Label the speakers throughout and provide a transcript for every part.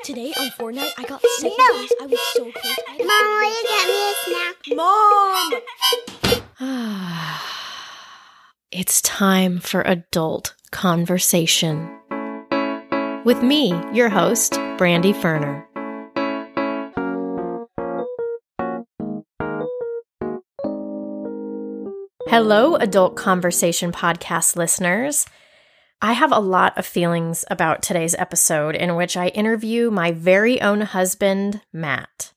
Speaker 1: Today on Fortnite, I got second place. I was so close.
Speaker 2: Mom, will you get me a snack?
Speaker 1: Mom! It's time for adult conversation. With me, your host, Brandy Ferner. Hello, Adult Conversation podcast listeners. I have a lot of feelings about today's episode in which I interview my very own husband, Matt.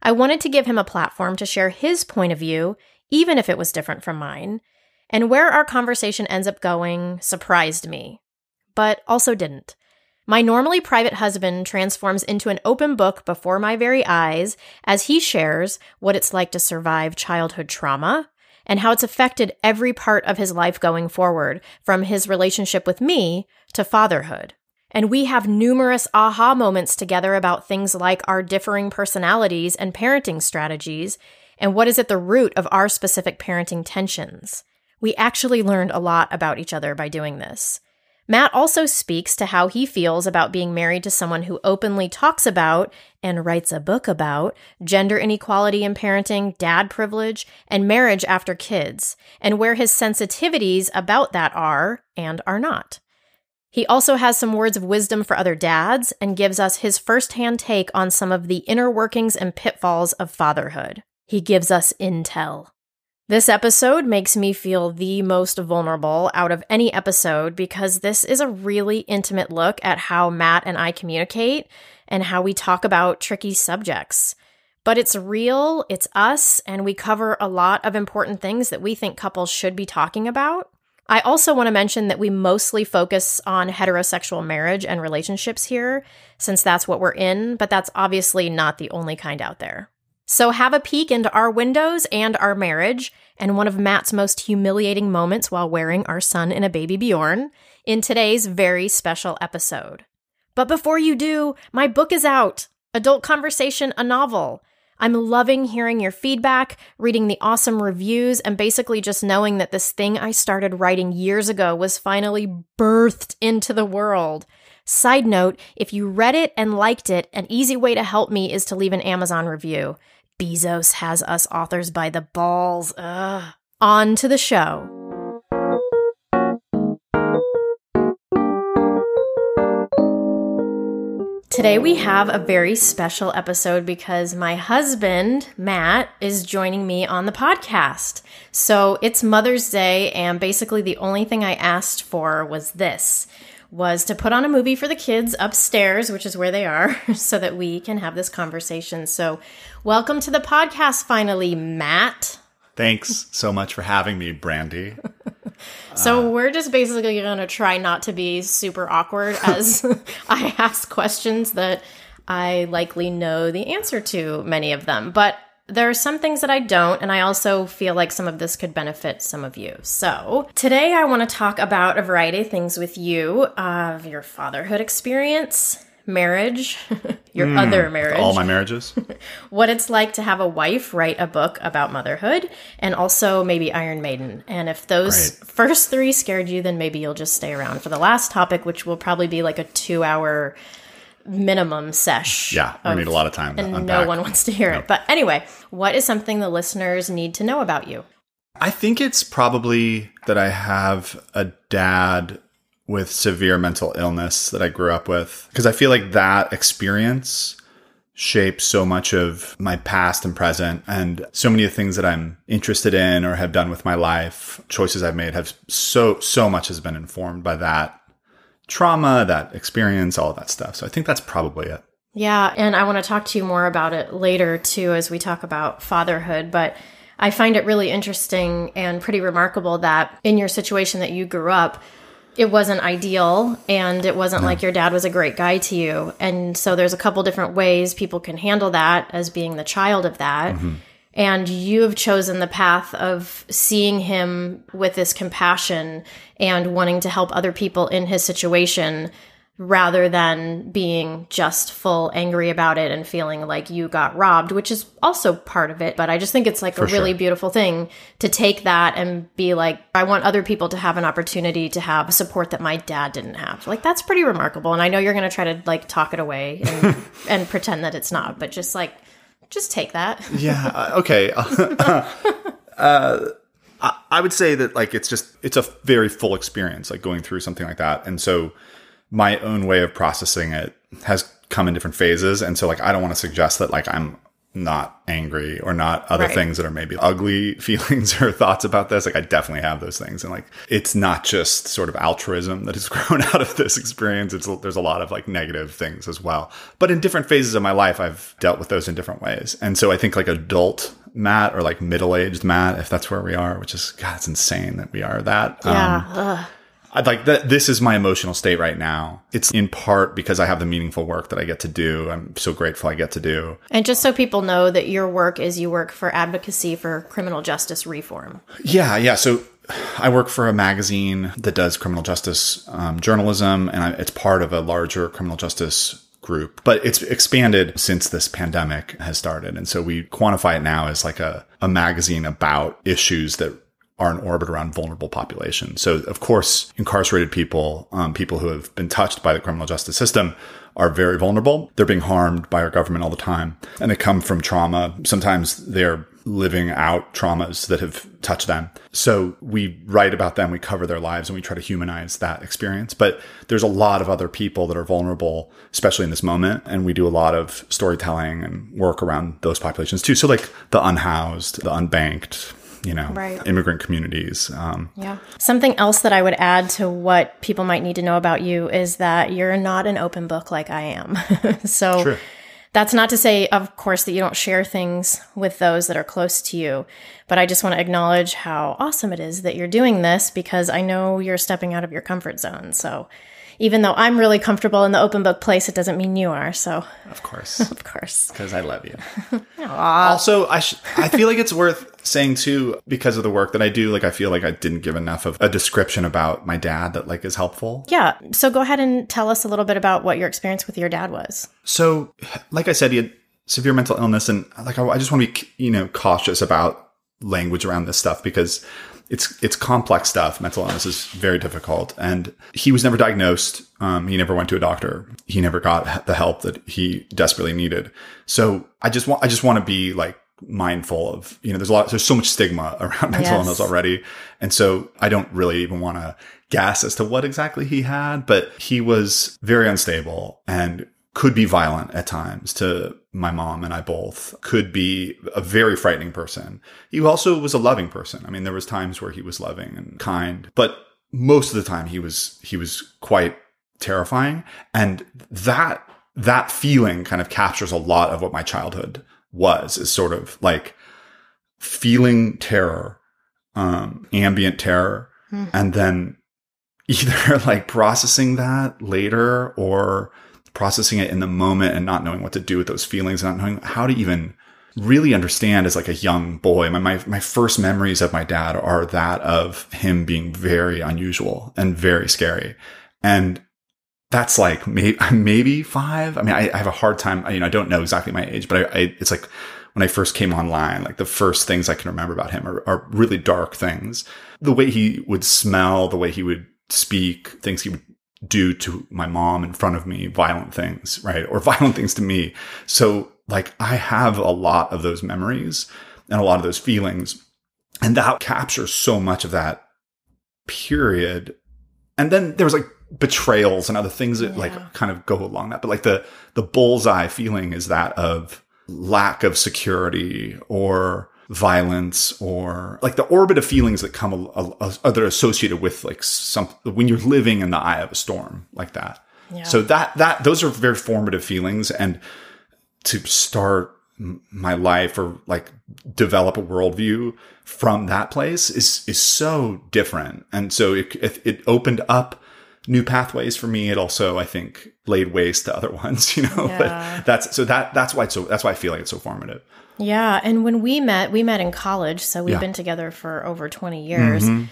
Speaker 1: I wanted to give him a platform to share his point of view, even if it was different from mine, and where our conversation ends up going surprised me, but also didn't. My normally private husband transforms into an open book before my very eyes as he shares what it's like to survive childhood trauma, and how it's affected every part of his life going forward, from his relationship with me to fatherhood. And we have numerous aha moments together about things like our differing personalities and parenting strategies, and what is at the root of our specific parenting tensions. We actually learned a lot about each other by doing this. Matt also speaks to how he feels about being married to someone who openly talks about and writes a book about gender inequality in parenting, dad privilege, and marriage after kids, and where his sensitivities about that are and are not. He also has some words of wisdom for other dads and gives us his firsthand take on some of the inner workings and pitfalls of fatherhood. He gives us intel. This episode makes me feel the most vulnerable out of any episode because this is a really intimate look at how Matt and I communicate and how we talk about tricky subjects. But it's real, it's us, and we cover a lot of important things that we think couples should be talking about. I also want to mention that we mostly focus on heterosexual marriage and relationships here, since that's what we're in, but that's obviously not the only kind out there. So have a peek into our windows and our marriage, and one of Matt's most humiliating moments while wearing our son in a Baby Bjorn in today's very special episode. But before you do, my book is out, Adult Conversation, a novel. I'm loving hearing your feedback, reading the awesome reviews, and basically just knowing that this thing I started writing years ago was finally birthed into the world. Side note, if you read it and liked it, an easy way to help me is to leave an Amazon review. Bezos has us authors by the balls. Ugh. On to the show. Today we have a very special episode because my husband, Matt, is joining me on the podcast. So it's Mother's Day, and basically the only thing I asked for was to put on a movie for the kids upstairs, which is where they are, so that we can have this conversation. So welcome to the podcast finally, Matt.
Speaker 3: Thanks so much for having me, Brandy.
Speaker 1: So we're just basically going to try not to be super awkward as I ask questions that I likely know the answer to, many of them. But there are some things that I don't, and I also feel like some of this could benefit some of you. So today I want to talk about a variety of things with you, of your fatherhood experience, marriage, your other marriage.
Speaker 3: All my marriages.
Speaker 1: What it's like to have a wife write a book about motherhood, and also maybe Iron Maiden. And if those first three scared you, then maybe you'll just stay around for the last topic, which will probably be like a 2-hour minimum sesh.
Speaker 3: Yeah, we need a lot of time to unpack.
Speaker 1: No one wants to hear it. But anyway, what is something the listeners need to know about you?
Speaker 3: I think it's probably that I have a dad with severe mental illness that I grew up with. Because I feel like that experience shapes so much of my past and present, and so many of the things that I'm interested in or have done with my life, choices I've made, have so much has been informed by that trauma, that experience, all of that stuff. So I think that's probably it.
Speaker 1: Yeah, and I want to talk to you more about it later, too, as we talk about fatherhood. But I find it really interesting and pretty remarkable that in your situation that you grew up, it wasn't ideal, and it wasn't like your dad was a great guy to you. And so there's a couple different ways people can handle that as being the child of that. Mm-hmm. And you have chosen the path of seeing him with this compassion and wanting to help other people in his situation rather than being just full angry about it and feeling like you got robbed, which is also part of it. But I just think it's like a really beautiful thing to take that and be like, I want other people to have an opportunity to have support that my dad didn't have. Like, that's pretty remarkable. And I know you're going to try to like talk it away and, and pretend that it's not, but just take that.
Speaker 3: Yeah. Okay. I would say that like, it's a very full experience, like going through something like that. And so my own way of processing it has come in different phases. And so like, I don't want to suggest that like I'm not angry or not other things that are maybe ugly feelings or thoughts about this. Like I definitely have those things. And like, it's not just sort of altruism that has grown out of this experience. There's a lot of like negative things as well. But in different phases of my life, I've dealt with those in different ways. And so I think like adult Matt or like middle-aged Matt, if that's where we are, which is, God, it's insane that we are that.
Speaker 1: Yeah.
Speaker 3: I'd like that. This is my emotional state right now. It's in part because I have the meaningful work that I get to do. I'm so grateful I get to do.
Speaker 1: And just so people know that your work is you work for advocacy for criminal justice reform.
Speaker 3: Yeah. So I work for a magazine that does criminal justice journalism, and it's part of a larger criminal justice group. But it's expanded since this pandemic has started. And so we quantify it now as like a magazine about issues that are in orbit around vulnerable populations. So, of course, incarcerated people, people who have been touched by the criminal justice system are very vulnerable. They're being harmed by our government all the time, and they come from trauma. Sometimes they're living out traumas that have touched them. So we write about them, we cover their lives, and we try to humanize that experience. But there's a lot of other people that are vulnerable, especially in this moment. And we do a lot of storytelling and work around those populations too. So like the unhoused, the unbanked, immigrant communities.
Speaker 1: Yeah. Something else that I would add to what people might need to know about you is that you're not an open book like I am. So True. That's not to say, of course, that you don't share things with those that are close to you. But I just want to acknowledge how awesome it is that you're doing this, because I know you're stepping out of your comfort zone. So even though I'm really comfortable in the open book place, it doesn't mean you are. So
Speaker 3: of course,
Speaker 1: of course,
Speaker 3: because I love you. Also, I feel like it's worth saying too, because of the work that I do. Like, I feel like I didn't give enough of a description about my dad that like is helpful.
Speaker 1: Yeah. So go ahead and tell us a little bit about what your experience with your dad was.
Speaker 3: So, like I said, he had severe mental illness, and like I just want to be cautious about language around this stuff because it's complex stuff. Mental illness is very difficult. And he was never diagnosed. He never went to a doctor. He never got the help that he desperately needed. So I just want to be like mindful of, there's so much stigma around mental illness already. And so I don't really even want to guess as to what exactly he had, but he was very unstable and could be violent at times to my mom and I both, could be a very frightening person. He also was a loving person. I mean, there was times where he was loving and kind, but most of the time he was quite terrifying. And that feeling kind of captures a lot of what my childhood was, is sort of like feeling terror, ambient terror, and then either like processing that later or processing it in the moment and not knowing what to do with those feelings, and not knowing how to even really understand as like a young boy. My first memories of my dad are that of him being very unusual and very scary. And that's like maybe 5. I mean, I have a hard time, I don't know exactly my age, but it's like when I first came online, like the first things I can remember about him are really dark things. The way he would smell, the way he would speak, things he would do to my mom in front of me, violent things, right? Or violent things to me. So like I have a lot of those memories and a lot of those feelings, and that captures so much of that period. And then there was like betrayals and other things that like kind of go along that. But like the bullseye feeling is that of lack of security or violence, or like the orbit of feelings that come that are associated with like when you're living in the eye of a storm like that. Yeah. So that those are very formative feelings, and to start my life or like develop a worldview from that place is so different. And so it opened up new pathways for me. It also, I think, laid waste to other ones, but that's why I feel like it's so formative.
Speaker 1: Yeah. And when we met in college. So we've been together for over 20 years. Mm-hmm.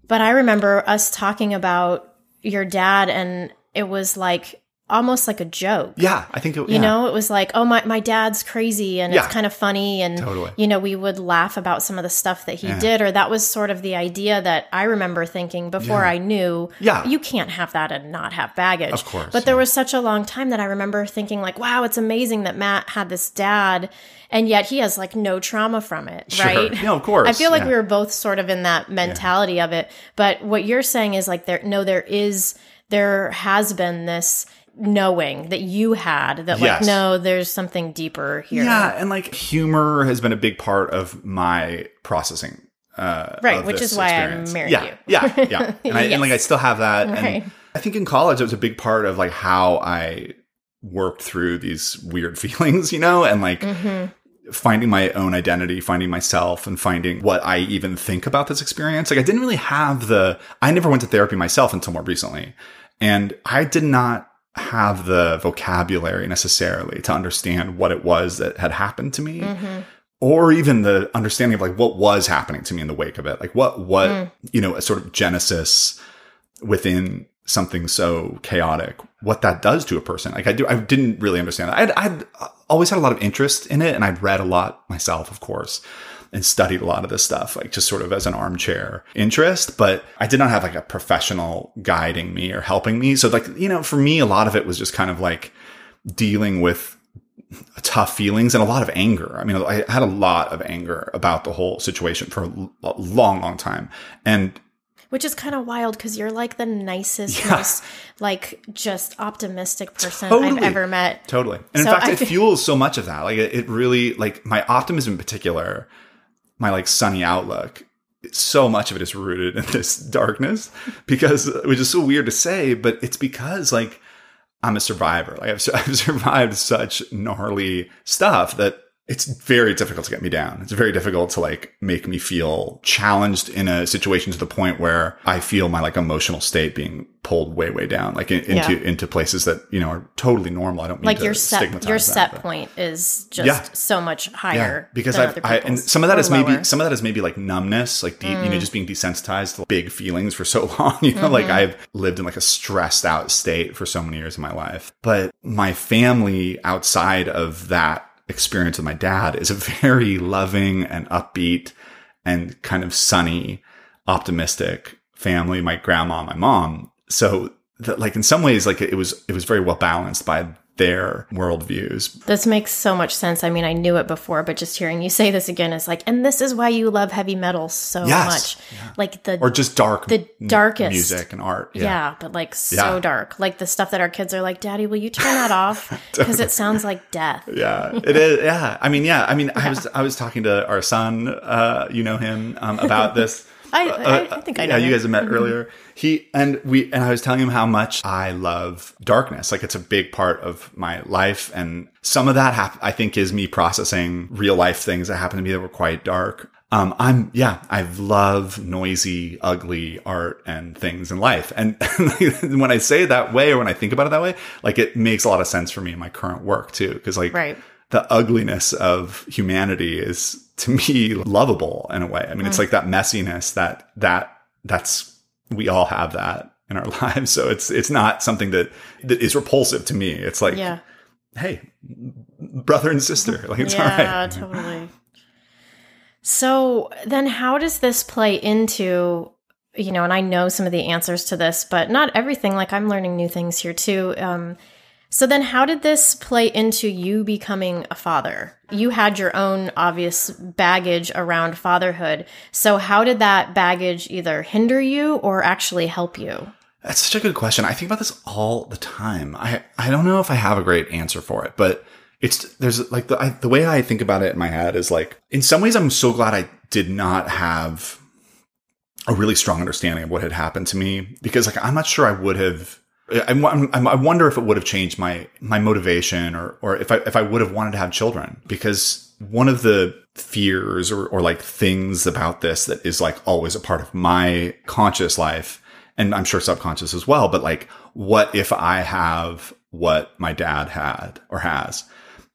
Speaker 1: But I remember us talking about your dad and it was like almost like a joke.
Speaker 3: Yeah, I think it
Speaker 1: was like, oh, my dad's crazy and it's kind of funny. And,
Speaker 3: totally.
Speaker 1: We would laugh about some of the stuff that he did. Or that was sort of the idea that I remember thinking before I knew, you can't have that and not have baggage.
Speaker 3: Of course.
Speaker 1: But there was such a long time that I remember thinking like, wow, it's amazing that Matt had this dad and yet he has like no trauma from it, right?
Speaker 3: Yeah, of course.
Speaker 1: I feel like we were both sort of in that mentality of it. But what you're saying is like, there has been this knowing that you had that like, no, there's something deeper here.
Speaker 3: Yeah. And like humor has been a big part of my processing.
Speaker 1: Right. Which is why I married you.
Speaker 3: Yeah. And I still have that. Right. And I think in college, it was a big part of like how I worked through these weird feelings, and like finding my own identity, finding myself and finding what I even think about this experience. Like I didn't really have I never went to therapy myself until more recently. And I did not have the vocabulary necessarily to understand what it was that had happened to me, or even the understanding of like what was happening to me in the wake of it. Like what a sort of genesis within something so chaotic, what that does to a person. Like I didn't really understand that. I'd always had a lot of interest in it, and I'd read a lot myself, of course, and studied a lot of this stuff, like just sort of as an armchair interest, but I did not have like a professional guiding me or helping me. So like, for me, a lot of it was just kind of like dealing with tough feelings and a lot of anger. I mean, I had a lot of anger about the whole situation for a long, long time. And
Speaker 1: which is kind of wild because you're like the nicest, most like just optimistic person I've ever met.
Speaker 3: Totally. And in fact, it fuels so much of that. Like it really, like my optimism in particular, my like sunny outlook, so much of it is rooted in this darkness which is so weird to say, but it's because like I'm a survivor. Like I've survived such gnarly stuff that it's very difficult to get me down. It's very difficult to like make me feel challenged in a situation to the point where I feel my like emotional state being pulled way, way down, like into places that, are totally normal. I don't mean
Speaker 1: like
Speaker 3: to stigmatize
Speaker 1: your set point is just so much higher.
Speaker 3: Because and some of that is maybe like numbness, like, just being desensitized to big feelings for so long, like I've lived in like a stressed out state for so many years of my life. But my family outside of that experience with my dad is a very loving and upbeat and kind of sunny, optimistic family. My grandma, my mom. So that, like, in some ways, like it was very well balanced by their worldviews.
Speaker 1: This makes so much sense. I mean, I knew it before, but just hearing you say this again is like, and this is why you love heavy metal so much. Yeah. Like
Speaker 3: or just
Speaker 1: the darkest
Speaker 3: music and art.
Speaker 1: Yeah, but like so dark. Like the stuff that our kids are like, Daddy, will you turn that off? Because it sounds like death.
Speaker 3: Yeah, it is. Yeah. I mean, I was talking to our son, him, about this.
Speaker 1: I think I know.
Speaker 3: Yeah, you guys have met earlier. And I was telling him how much I love darkness. Like it's a big part of my life. And some of that I think is me processing real life things that happened to me that were quite dark. I love noisy, ugly art and things in life. And when I say it that way, or when I think about it that way, like it makes a lot of sense for me in my current work too. Cause like the ugliness of humanity is, to me, lovable in a way. I mean, it's like that messiness that's we all have that in our lives. So it's not something that is repulsive to me. It's like, hey, brother and sister, like it's all right.
Speaker 1: Yeah, totally. So then how does this play into, and I know some of the answers to this, but not everything. Like I'm learning new things here too. So then how did this play into you becoming a father? You had your own obvious baggage around fatherhood. So how did that baggage either hinder you or actually help you?
Speaker 3: That's such a good question. I think about this all the time. I don't know if I have a great answer for it, but there's like the way I think about it in my head is like, in some ways I'm so glad I did not have a really strong understanding of what had happened to me, because like, I'm not sure I would have, I wonder if it would have changed my motivation or if I would have wanted to have children, because one of the fears or like things about this that is like always a part of my conscious life, and I'm sure subconscious as well, but like, what if I have what my dad had or has?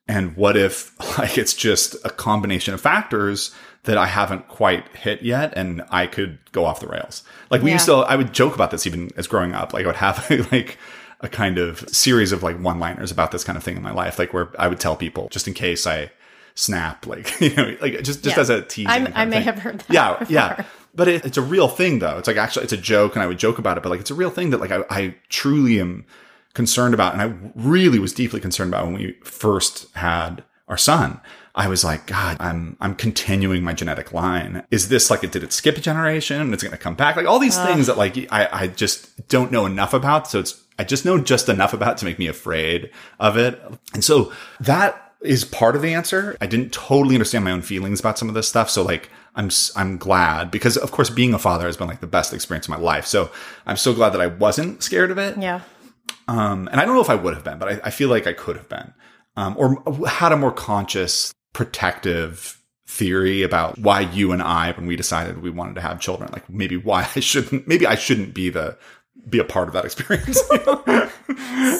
Speaker 3: And what if like it's just a combination of factors that I haven't quite hit yet, and I could go off the rails? Like I would joke about this even as growing up. Like I would have like a kind of series of like one-liners about this kind of thing in my life, like where I would tell people just in case I snap, like, like just as a teasing.
Speaker 1: I may have heard that.
Speaker 3: Yeah.
Speaker 1: before.
Speaker 3: Yeah. But it's a real thing though. It's like, actually, it's a joke and I would joke about it, but like, it's a real thing that like I truly am concerned about. And I really was deeply concerned about when we first had our son. I was like, God, I'm continuing my genetic line. Is this like, did it skip a generation and it's going to come back? Like all these things that like, I just don't know enough about. So I just know just enough about to make me afraid of it. And so that is part of the answer. I didn't totally understand my own feelings about some of this stuff. So like, I'm glad, because of course being a father has been like the best experience of my life. So I'm so glad that I wasn't scared of it.
Speaker 1: Yeah.
Speaker 3: And I don't know if I would have been, but I feel like I could have been, or had a more conscious protective theory about why you and I, when we decided we wanted to have children, like maybe I shouldn't be a part of that experience,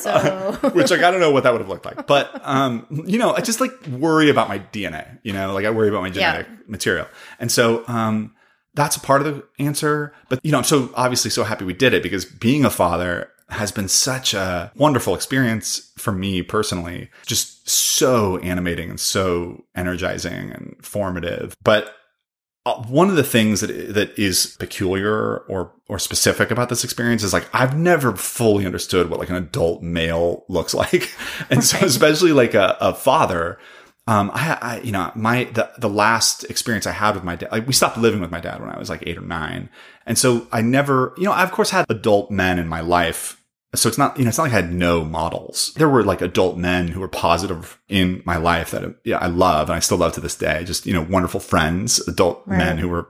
Speaker 1: So,
Speaker 3: which like, I don't know what that would have looked like, but, I just like worry about my DNA, like I worry about my genetic material. And so, that's a part of the answer, but I'm so obviously so happy we did it, because being a father has been such a wonderful experience for me personally, just so animating and so energizing and formative. But one of the things that is peculiar or specific about this experience is like, I've never fully understood what like an adult male looks like. And so especially like a father, the last experience I had with my dad, like we stopped living with my dad when I was like 8 or 9. And so I never, I of course had adult men in my life. So it's not, it's not like I had no models. There were like adult men who were positive in my life that I love and I still love to this day. Just, wonderful friends, adult men who were,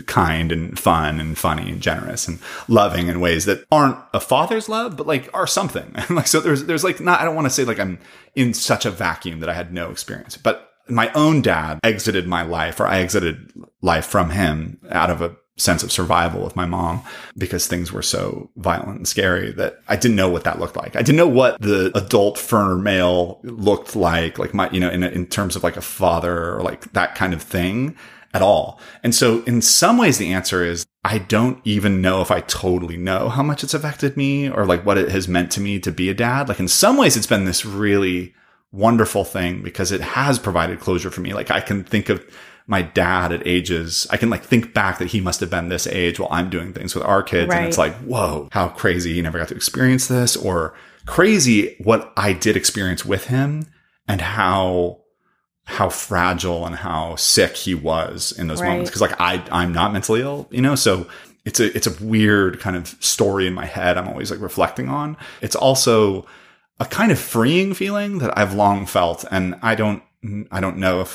Speaker 3: kind and fun and funny and generous and loving in ways that aren't a father's love, but like are something. And like, so there's like not, I don't want to say like I'm in such a vacuum that I had no experience, but my own dad exited my life, or I exited life from him out of a sense of survival with my mom, because things were so violent and scary that I didn't know what that looked like. I didn't know what the adult Ferner male looked like my, in terms of like a father or like that kind of thing at all. And so in some ways the answer is, I don't even know if I totally know how much it's affected me or like what it has meant to me to be a dad. Like in some ways it's been this really wonderful thing because it has provided closure for me. Like I can think of my dad at ages, I can like think back that he must have been this age while I'm doing things with our kids.
Speaker 1: Right.
Speaker 3: And it's like, whoa, how crazy he never got to experience this, or crazy what I did experience with him and how fragile and how sick he was in those moments. Cause like I'm not mentally ill, so it's a weird kind of story in my head. I'm always like reflecting on. It's also a kind of freeing feeling that I've long felt. And I don't know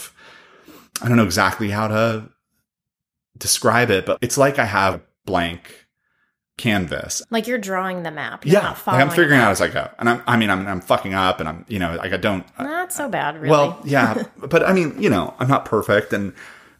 Speaker 3: exactly how to describe it, but it's like I have a blank canvas.
Speaker 1: like you're drawing the map. You're not
Speaker 3: like I'm figuring
Speaker 1: it
Speaker 3: out as I go. And I'm fucking up and I'm, like I don't.
Speaker 1: Not so bad, really.
Speaker 3: Well, yeah, but I mean, I'm not perfect and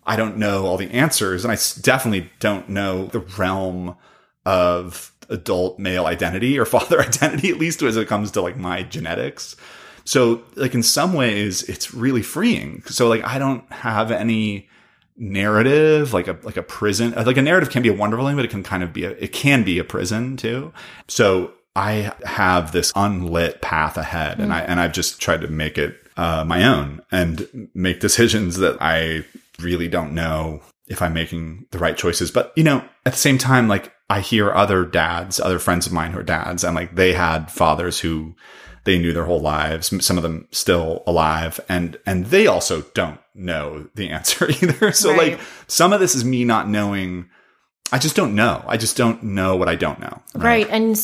Speaker 3: I don't know all the answers. And I definitely don't know the realm of adult male identity or father identity, at least as it comes to like my genetics. So like in some ways it's really freeing. So like I don't have any narrative, like a prison, like a narrative can be a wonderful thing, but it can kind of be a prison too. So I have this unlit path ahead and I've just tried to make it my own and make decisions that I really don't know if I'm making the right choices. But, at the same time, like I hear other friends of mine who are dads, and like they had fathers who they knew their whole lives, some of them still alive, and they also don't know the answer either. So like some of this is me not knowing. I just don't know. I just don't know what I don't know.
Speaker 1: Right. And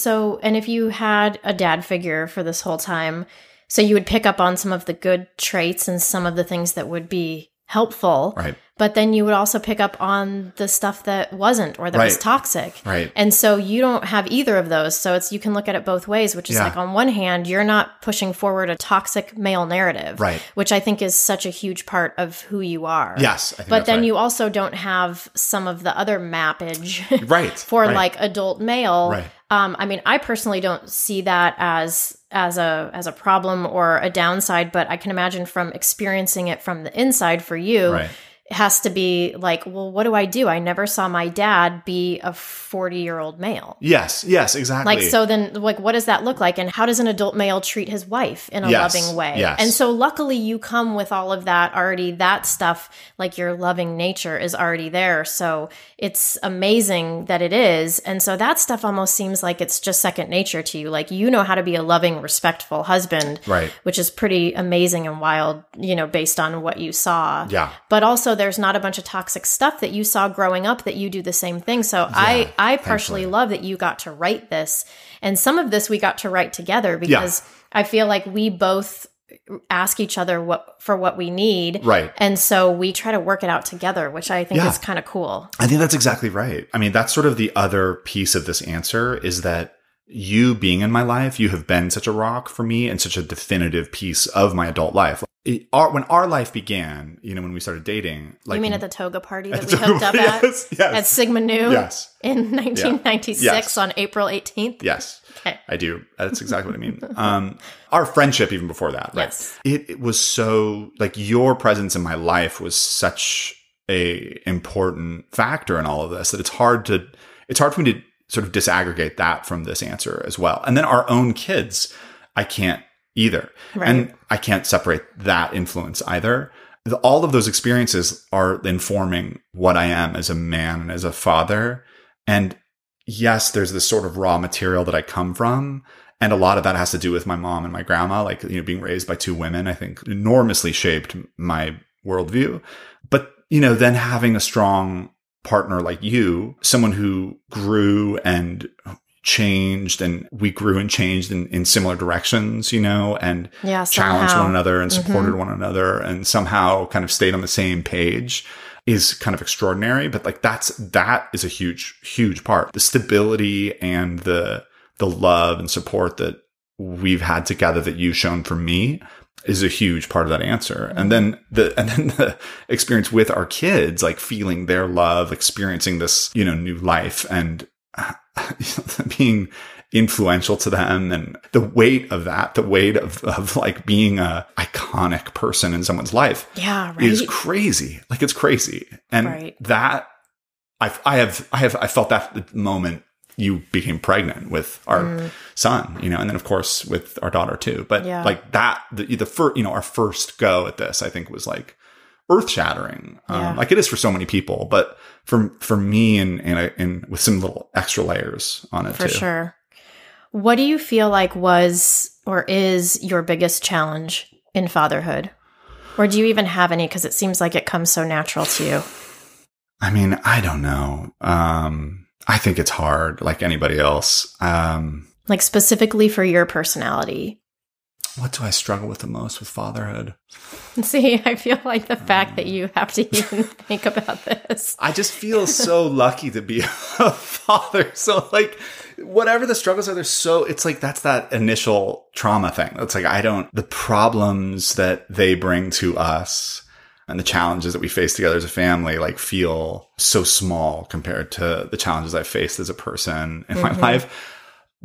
Speaker 1: if you had a dad figure for this whole time, so you would pick up on some of the good traits and some of the things that would be helpful.
Speaker 3: Right.
Speaker 1: But then you would also pick up on the stuff that wasn't, or that was toxic.
Speaker 3: Right.
Speaker 1: And so you don't have either of those. So you can look at it both ways, which is like on one hand, you're not pushing forward a toxic male narrative,
Speaker 3: right,
Speaker 1: which I think is such a huge part of who you are.
Speaker 3: Yes. I think
Speaker 1: but then
Speaker 3: right.
Speaker 1: You also don't have some of the other mappage
Speaker 3: for
Speaker 1: like adult male.
Speaker 3: Right.
Speaker 1: I mean, I personally don't see that as a problem or a downside, but I can imagine from experiencing it from the inside for you, has to be like, well, what do I do? I never saw my dad be a 40-year-old male.
Speaker 3: Yes, exactly.
Speaker 1: Like, so then, like, what does that look like? And how does an adult male treat his wife in a loving way?
Speaker 3: Yes.
Speaker 1: And so luckily you come with all of that already, that stuff, like your loving nature is already there. So it's amazing that it is. And so that stuff almost seems like it's just second nature to you. Like, you know how to be a loving, respectful husband,
Speaker 3: right? Which
Speaker 1: is pretty amazing and wild, based on what you saw.
Speaker 3: Yeah.
Speaker 1: But also there's not a bunch of toxic stuff that you saw growing up that you do the same thing. So I partially love that you got to write this. And some of this we got to write together because I feel like we both ask each other what we need.
Speaker 3: Right.
Speaker 1: And so we try to work it out together, which I think is kind of cool.
Speaker 3: I think that's exactly right. I mean, that's sort of the other piece of this answer is that you being in my life, you have been such a rock for me and such a definitive piece of my adult life. When our life began, when we started dating, like,
Speaker 1: you mean at the toga party that we hooked up at Sigma Nu in 1996 on April 18th?
Speaker 3: Yes.
Speaker 1: Okay.
Speaker 3: I do. That's exactly what I mean. Our friendship even before that, right?
Speaker 1: Yes.
Speaker 3: It was so, like, your presence in my life was such a important factor in all of this that it's hard for me to sort of disaggregate that from this answer as well. And then our own kids, I can't either.
Speaker 1: Right.
Speaker 3: And I can't separate that influence either. All of those experiences are informing what I am as a man and as a father. And yes, there's this sort of raw material that I come from. And a lot of that has to do with my mom and my grandma, like, being raised by two women, I think enormously shaped my worldview. But, then having a strong partner like you, someone who grew and changed, and we grew and changed in similar directions, and challenged one another and supported one another and somehow kind of stayed on the same page is kind of extraordinary. But like, that is a huge, huge part. The stability and the love and support that we've had together that you've shown for me is a huge part of that answer. And then the experience with our kids, like feeling their love, experiencing this, new life and being influential to them, and the weight of that, the weight of like being a iconic person in someone's life is crazy. Like, it's crazy. And that I felt that the moment you became pregnant with our son, and then of course with our daughter too. But like that, the first, our first go at this, I think was like earth shattering. Like it is for so many people, but for me and with some little extra layers on it too.
Speaker 1: For sure. What do you feel like was or is your biggest challenge in fatherhood? Or do you even have any? Because it seems like it comes so natural to you.
Speaker 3: I mean, I don't know. I think it's hard, like anybody else.
Speaker 1: Like specifically for your personality.
Speaker 3: What do I struggle with the most with fatherhood?
Speaker 1: See, I feel like the fact that you have to even think about this.
Speaker 3: I just feel so lucky to be a father. So like, whatever the struggles are, it's like, that's that initial trauma thing. It's like, the problems that they bring to us and the challenges that we face together as a family, like, feel so small compared to the challenges I've faced as a person in my life.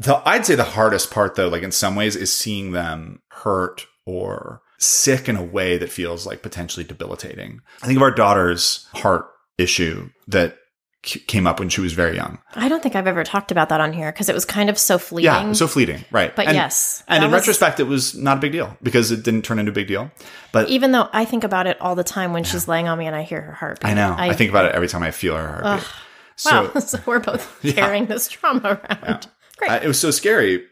Speaker 3: I'd say the hardest part, though, like in some ways, is seeing them hurt or sick in a way that feels like potentially debilitating. I think of our daughter's heart issue that came up when she was very young.
Speaker 1: I don't think I've ever talked about that on here because it was kind of so fleeting.
Speaker 3: Yeah, so fleeting, right.
Speaker 1: But yes.
Speaker 3: And in retrospect, it was not a big deal because it didn't turn into a big deal. But
Speaker 1: even though I think about it all the time when she's laying on me and I hear her heartbeat.
Speaker 3: I know. I think about it every time I feel her heartbeat.
Speaker 1: So we're both carrying this trauma around.
Speaker 3: Yeah.
Speaker 1: Great.
Speaker 3: It was so scary.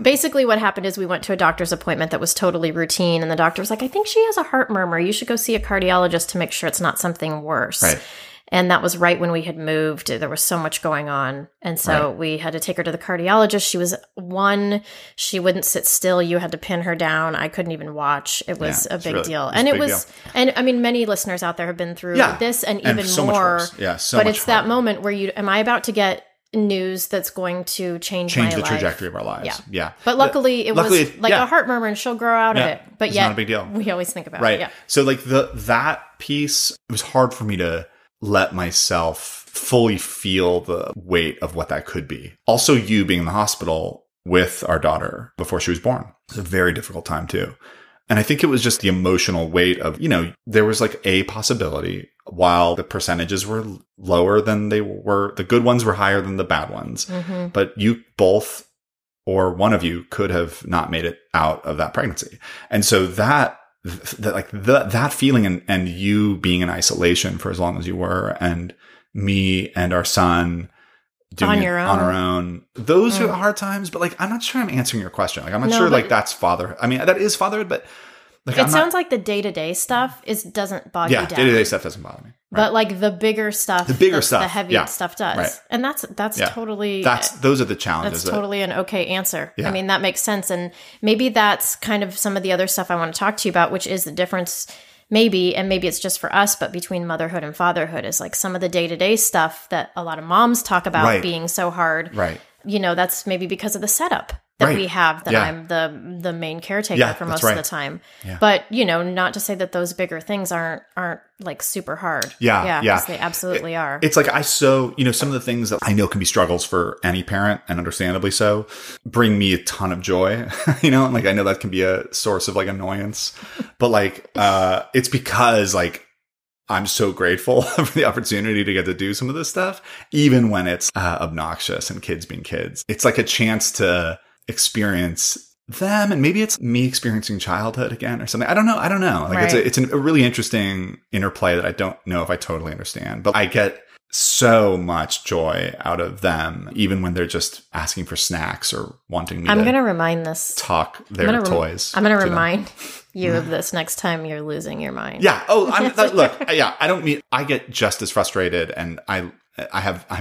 Speaker 1: Basically, what happened is we went to a doctor's appointment that was totally routine. And the doctor was like, I think she has a heart murmur. You should go see a cardiologist to make sure it's not something worse.
Speaker 3: Right.
Speaker 1: And that was right when we had moved. There was so much going on. And so we had to take her to the cardiologist. She was one. She wouldn't sit still. You had to pin her down. I couldn't even watch. It was a big deal. And it was, and I mean, many listeners out there have been through this and even
Speaker 3: so
Speaker 1: more.
Speaker 3: Much worse. Yeah, so
Speaker 1: but
Speaker 3: much
Speaker 1: it's
Speaker 3: harder.
Speaker 1: that moment where am I about to get news that's going to change my
Speaker 3: the
Speaker 1: life?
Speaker 3: Trajectory of our lives. Yeah.
Speaker 1: But luckily, it was like a heart murmur and she'll grow out of it. But
Speaker 3: it's
Speaker 1: yet,
Speaker 3: not a big deal.
Speaker 1: We always think about it.
Speaker 3: Right.
Speaker 1: Yeah.
Speaker 3: So like that piece, it was hard for me to let myself fully feel the weight of what that could be. Also, you being in the hospital with our daughter before she was born. It was a very difficult time too. And I think it was just the emotional weight of, there was like a possibility while the percentages were lower than they were, the good ones were higher than the bad ones. Mm-hmm. But you both or one of you could have not made it out of that pregnancy. And so that feeling and you being in isolation for as long as you were, and me and our son doing it on our own. Those are hard times, but like, I'm not sure I'm answering your question. Like, I'm not sure like that's fatherhood. I mean, that is fatherhood, but like,
Speaker 1: it sounds like the day-to-day stuff doesn't bog you down.
Speaker 3: Yeah, day-to-day stuff doesn't bother me. Right.
Speaker 1: But like the bigger stuff, the heavy stuff does. Right. And that's totally...
Speaker 3: Those are the challenges.
Speaker 1: That's totally an okay answer.
Speaker 3: Yeah.
Speaker 1: I mean, that makes sense. And maybe that's kind of some of the other stuff I want to talk to you about, which is the difference maybe it's just for us, but between motherhood and fatherhood is like some of the day-to-day stuff that a lot of moms talk about being so hard.
Speaker 3: Right.
Speaker 1: That's maybe because of the setup that we have, that I'm the main caretaker for most of the time. Yeah. But, not to say that those bigger things aren't like super hard.
Speaker 3: Yeah.
Speaker 1: Because they absolutely are.
Speaker 3: It's like some of the things that I know can be struggles for any parent, and understandably so, bring me a ton of joy, and like, I know that can be a source of like annoyance, but like, it's because like, I'm so grateful for the opportunity to get to do some of this stuff, even when it's obnoxious and kids being kids. It's like a chance to experience them, and maybe it's me experiencing childhood again or something. I don't know. Like it's a really interesting interplay that I don't know if I totally understand, but I get so much joy out of them, even when they're just asking for snacks or wanting me
Speaker 1: going to remind
Speaker 3: talk their toys.
Speaker 1: I'm going to remind you of this next time you're losing your mind.
Speaker 3: Yeah. Oh, I don't mean, I get just as frustrated, and I'm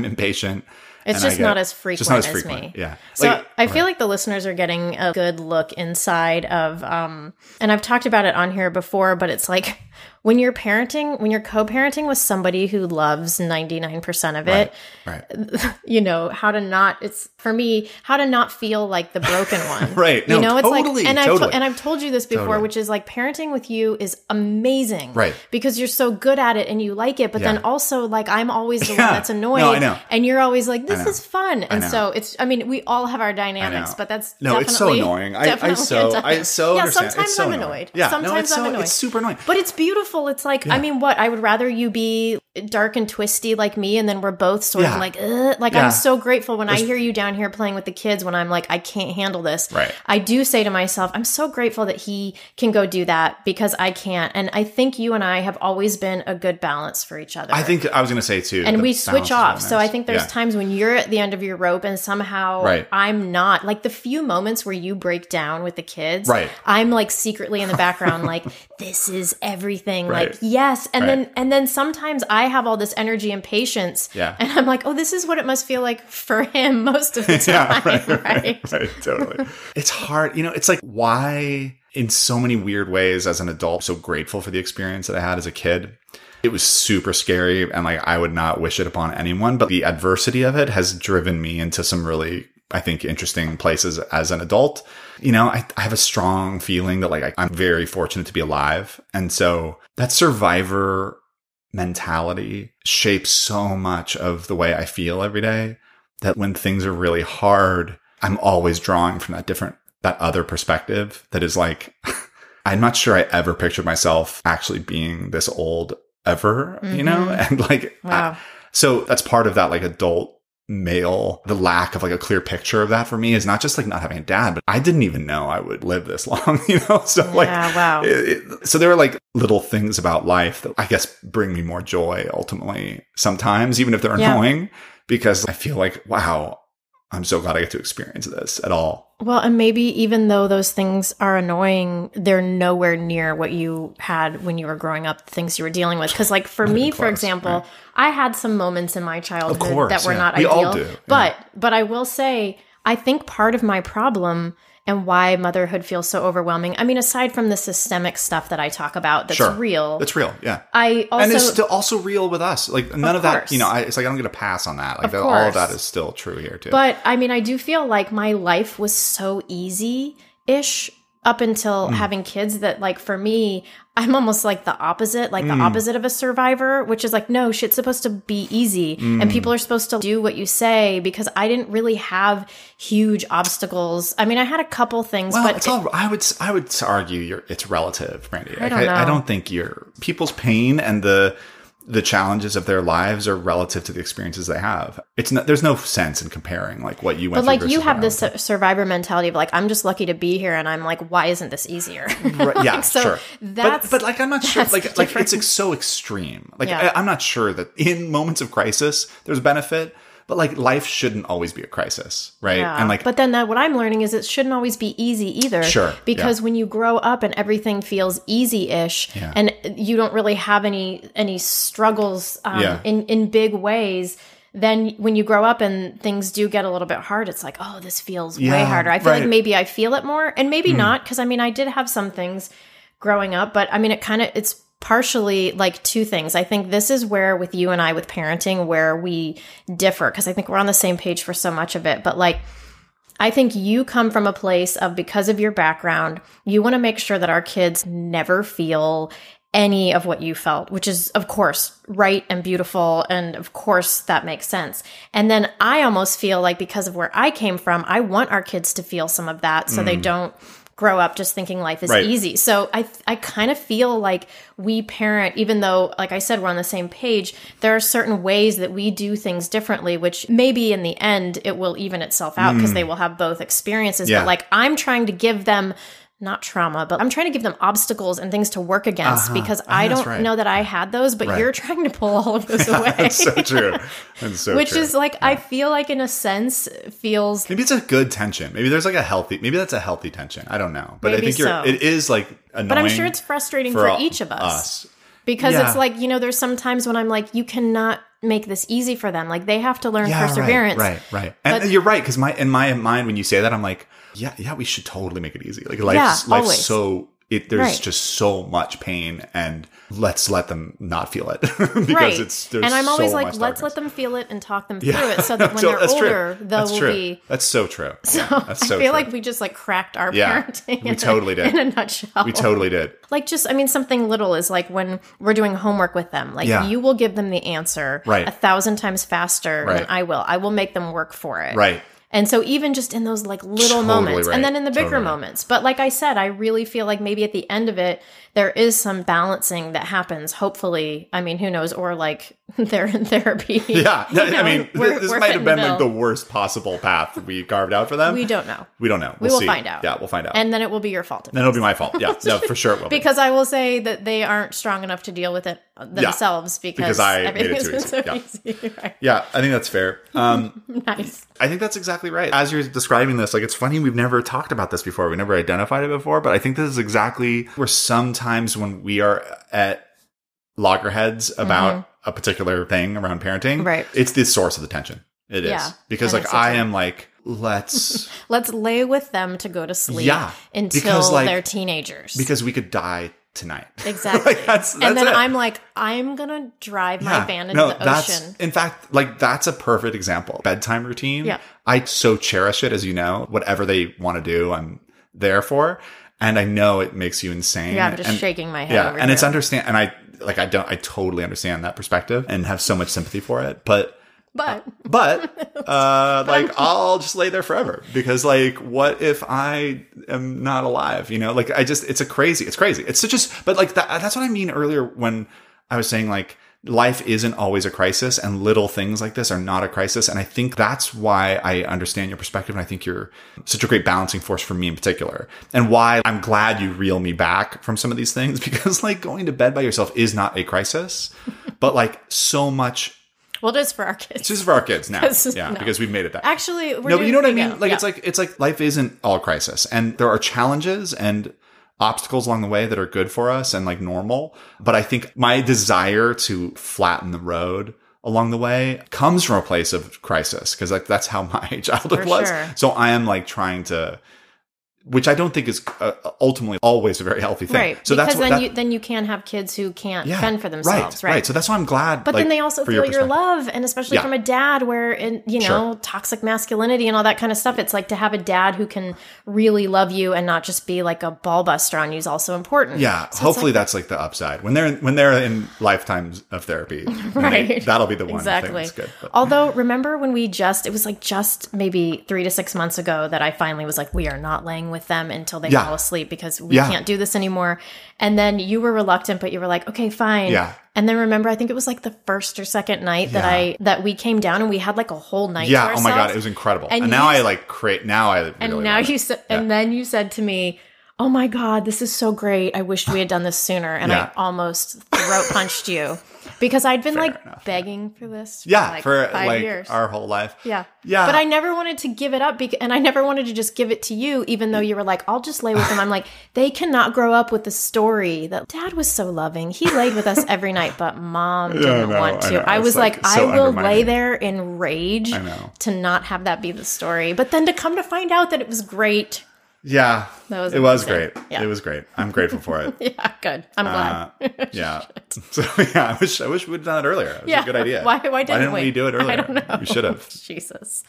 Speaker 3: impatient.
Speaker 1: It's just not as frequent as me.
Speaker 3: Yeah.
Speaker 1: So I feel like the listeners are getting a good look inside of, and I've talked about it on here before, but it's like when you're co-parenting with somebody who loves 99% of it, how to not feel like the broken one.
Speaker 3: Right. No,
Speaker 1: it's
Speaker 3: totally,
Speaker 1: like, and I've told you this before, which is like parenting with you is amazing.
Speaker 3: Right.
Speaker 1: Because you're so good at it and you like it, but then also like I'm always the one that's annoyed. No,
Speaker 3: I know.
Speaker 1: And you're always like, this is fun. And so we all have our dynamics, but that's definitely...
Speaker 3: it's so annoying. I so understand.
Speaker 1: Sometimes I'm annoyed.
Speaker 3: Yeah,
Speaker 1: sometimes I'm annoyed.
Speaker 3: It's super annoying.
Speaker 1: But it's beautiful. It's like, I mean, I would rather you be dark and twisty like me, and then we're both sort of like, I'm so grateful when I hear you down here playing with the kids when I'm like, I can't handle this.
Speaker 3: Right.
Speaker 1: I do say to myself, I'm so grateful that he can go do that because I can't. And I think you and I have always been a good balance for each other.
Speaker 3: I think I was going to say too.
Speaker 1: And we switch off. So I think there's times when you're at the end of your rope and somehow I'm not. Like the few moments where you break down with the kids, I'm like secretly in the background like, this is everything. Like, yes. And then sometimes I have all this energy and patience.
Speaker 3: Yeah.
Speaker 1: And I'm like, oh, this is what it must feel like for him most of the time.
Speaker 3: Right, totally. It's hard. It's like, why in so many weird ways as an adult, I'm so grateful for the experience that I had as a kid. It was super scary, and like, I would not wish it upon anyone, but the adversity of it has driven me into some really, I think, interesting places as an adult. I have a strong feeling that like, I'm very fortunate to be alive. And so that survivor mentality shapes so much of the way I feel every day, that when things are really hard, I'm always drawing from that other perspective that is like, I'm not sure I ever pictured myself actually being this old ever, and like,
Speaker 1: wow.
Speaker 3: So that's part of that like adult male, the lack of like a clear picture of that for me is not just like not having a dad, but I didn't even know I would live this long, So like,
Speaker 1: wow.
Speaker 3: So there are like little things about life that I guess bring me more joy ultimately sometimes, even if they're annoying, because I feel like, wow, I'm so glad I get to experience this at all.
Speaker 1: Well, and maybe even though those things are annoying, they're nowhere near what you had when you were growing up, the things you were dealing with. Because like for me, for example, I had some moments in my childhood that were not ideal. We all do. But I will say, I think part of my problem and why motherhood feels so overwhelming. I mean, aside from the systemic stuff that I talk about, that's real.
Speaker 3: That's real, yeah.
Speaker 1: And
Speaker 3: it's still also real with us. Like none of that, it's like I don't get a pass on that. Like all of that is still true here too.
Speaker 1: But I mean, I do feel like my life was so easy-ish up until having kids that, like, for me, I'm almost like the opposite, the opposite of a survivor, which is like, no, shit's supposed to be easy and people are supposed to do what you say, because I didn't really have huge obstacles. I mean, I had a couple things, but
Speaker 3: it's all, I would argue it's relative, Brandy.
Speaker 1: I don't know.
Speaker 3: I don't think people's pain and the challenges of their lives are relative to the experiences they have. There's no sense in comparing like what you went through.
Speaker 1: But like you have this survivor mentality of like, I'm just lucky to be here, and I'm like, why isn't this easier?
Speaker 3: Right, yeah,
Speaker 1: so
Speaker 3: sure.
Speaker 1: That's,
Speaker 3: but like, I'm not sure. Like it's so extreme. Like I'm not sure that in moments of crisis there's benefit. But like life shouldn't always be a crisis, right?
Speaker 1: Yeah.
Speaker 3: And like,
Speaker 1: but then what I'm learning is it shouldn't always be easy either.
Speaker 3: Sure.
Speaker 1: Because when you grow up and everything feels easy-ish, and you don't really have any struggles in big ways, then when you grow up and things do get a little bit hard, it's like, oh, this feels way harder. I feel like maybe I feel it more, and maybe not, because I mean, I did have some things growing up, but I mean, it's partially like two things. I think this is where with you and I with parenting where we differ, because I think we're on the same page for so much of it. But like, I think you come from a place of, because of your background, you want to make sure that our kids never feel any of what you felt, which is of course right and beautiful. And of course that makes sense. And then I almost feel like, because of where I came from, I want our kids to feel some of that so they don't grow up just thinking life is easy. So I kind of feel like we parent, even though, like I said, we're on the same page, there are certain ways that we do things differently, which maybe in the end it will even itself out because they will have both experiences. But like, I'm trying to give them not trauma, but I'm trying to give them obstacles and things to work against because I don't know that I had those, but you're trying to pull all of those away.
Speaker 3: That's so true. That's so
Speaker 1: Which
Speaker 3: true.
Speaker 1: is like, I feel like in a sense feels...
Speaker 3: Maybe it's a good tension. Maybe there's like maybe that's a healthy tension. I don't know. But
Speaker 1: Maybe
Speaker 3: I think it is like annoying.
Speaker 1: But I'm sure it's frustrating for each of us. Because it's like, there's some times when I'm like, you cannot make this easy for them. Like, they have to learn perseverance.
Speaker 3: Right. And you're right, because in my mind, when you say that, I'm like, yeah, we should totally make it easy. Like life's so there's just so much pain, and let's let them not feel it because there's.
Speaker 1: And I'm always
Speaker 3: so
Speaker 1: like,
Speaker 3: much
Speaker 1: let's
Speaker 3: darkness.
Speaker 1: let them feel it and talk them through it, so that when they're older, they'll be.
Speaker 3: That's so true.
Speaker 1: So
Speaker 3: that's so
Speaker 1: I feel
Speaker 3: true.
Speaker 1: like we just like cracked our parenting.
Speaker 3: We totally did
Speaker 1: in a nutshell.
Speaker 3: We totally did.
Speaker 1: Like, just, I mean, something little is like when we're doing homework with them, like you will give them the answer 1,000 times faster than I will. I will make them work for it.
Speaker 3: Right.
Speaker 1: And so even just in those like little moments and then in the bigger moments. But like I said, I really feel like maybe at the end of it, there is some balancing that happens. Hopefully, I mean, who knows? Or like they're in therapy.
Speaker 3: Yeah. I mean, this might have been like the worst possible path we carved out for them.
Speaker 1: We don't know.
Speaker 3: We'll
Speaker 1: we will
Speaker 3: see.
Speaker 1: find out.
Speaker 3: Yeah, we'll find out.
Speaker 1: And then it will be your fault.
Speaker 3: Then it'll be my fault. Yeah. No, for sure it will be.
Speaker 1: Because I will say that they aren't strong enough to deal with it themselves because
Speaker 3: I made it too easy.
Speaker 1: So easy. Right.
Speaker 3: Yeah, I think that's fair.
Speaker 1: Nice.
Speaker 3: I think that's exactly right. As you're describing this, like, it's funny, we've never talked about this before. We never identified it before, but I think this is exactly where sometimes when we are at loggerheads about a particular thing around parenting, it's the source of the tension. It is. Because like, I am like, let's
Speaker 1: lay with them to go to sleep until they're teenagers.
Speaker 3: Because we could die tonight.
Speaker 1: Exactly.
Speaker 3: Like, that's
Speaker 1: and then
Speaker 3: it.
Speaker 1: I'm like, I'm going to drive my van into the ocean.
Speaker 3: In fact, like, that's a perfect example. Bedtime routine. Yeah. I so cherish it, as you know. Whatever they want to do, I'm there for. And I know it makes you insane.
Speaker 1: Yeah, I'm just shaking my head.
Speaker 3: Yeah, and it's I totally understand that perspective and have so much sympathy for it. But like, I'll just lay there forever because, like, what if I am not alive? You know, like, it's crazy. It's such but like that's what I mean earlier when I was saying, like, life isn't always a crisis and little things like this are not a crisis. And I think that's why I understand your perspective. And I think you're such a great balancing force for me in particular, and why I'm glad you reel me back from some of these things, because like going to bed by yourself is not a crisis, but like so much.
Speaker 1: Well, it is for our kids.
Speaker 3: It's just for our kids now. Because we've made it that.
Speaker 1: Actually,
Speaker 3: but you know what I mean? Like, it's like life isn't all crisis, and there are challenges and obstacles along the way that are good for us and like normal. But I think my desire to flatten the road along the way comes from a place of crisis, because like that's how my childhood was. Sure. So I am like trying to which I don't think is ultimately always a very healthy thing.
Speaker 1: Right.
Speaker 3: So
Speaker 1: because
Speaker 3: that's
Speaker 1: then you can have kids who can't fend for themselves.
Speaker 3: Right. So that's why I'm glad.
Speaker 1: But then they also feel your love, and especially from a dad where, toxic masculinity and all that kind of stuff. It's like to have a dad who can really love you and not just be like a ball buster on you is also important.
Speaker 3: Yeah. So hopefully that's like the upside when they're in lifetimes of therapy.
Speaker 1: Right.
Speaker 3: That'll be the one
Speaker 1: exactly.
Speaker 3: thing that's good. But.
Speaker 1: Although remember when it was like just maybe 3 to 6 months ago that I finally was like, we are not laying with them until they fall asleep because we can't do this anymore. And then you were reluctant, but you were like, okay, fine.
Speaker 3: Yeah.
Speaker 1: And then remember, I think it was like the first or second night that we came down and we had like a whole night.
Speaker 3: Yeah.
Speaker 1: To ourselves.
Speaker 3: Oh my God. It was incredible. And now I like create, now I really
Speaker 1: and now you said, and then you said to me, oh my God, this is so great. I wished we had done this sooner. And I almost throat punched you because I'd been begging for this for 5 years.
Speaker 3: Our whole life.
Speaker 1: Yeah.
Speaker 3: Yeah.
Speaker 1: But I never wanted to give it up and I never wanted to just give it to you, even though you were like, I'll just lay with them. I'm like, they cannot grow up with the story that dad was so loving. He laid with us every night, but mom didn't want to. I was like, I will lay there in rage to not have that be the story. But then to come to find out that it was great.
Speaker 3: Yeah, it was great.
Speaker 1: Yeah.
Speaker 3: It was great. I'm grateful for it.
Speaker 1: Yeah, good. I'm glad.
Speaker 3: Yeah. So I wish we'd done it earlier. It was a good idea.
Speaker 1: Why didn't
Speaker 3: we do it earlier?
Speaker 1: I don't know.
Speaker 3: We should have.
Speaker 1: Jesus.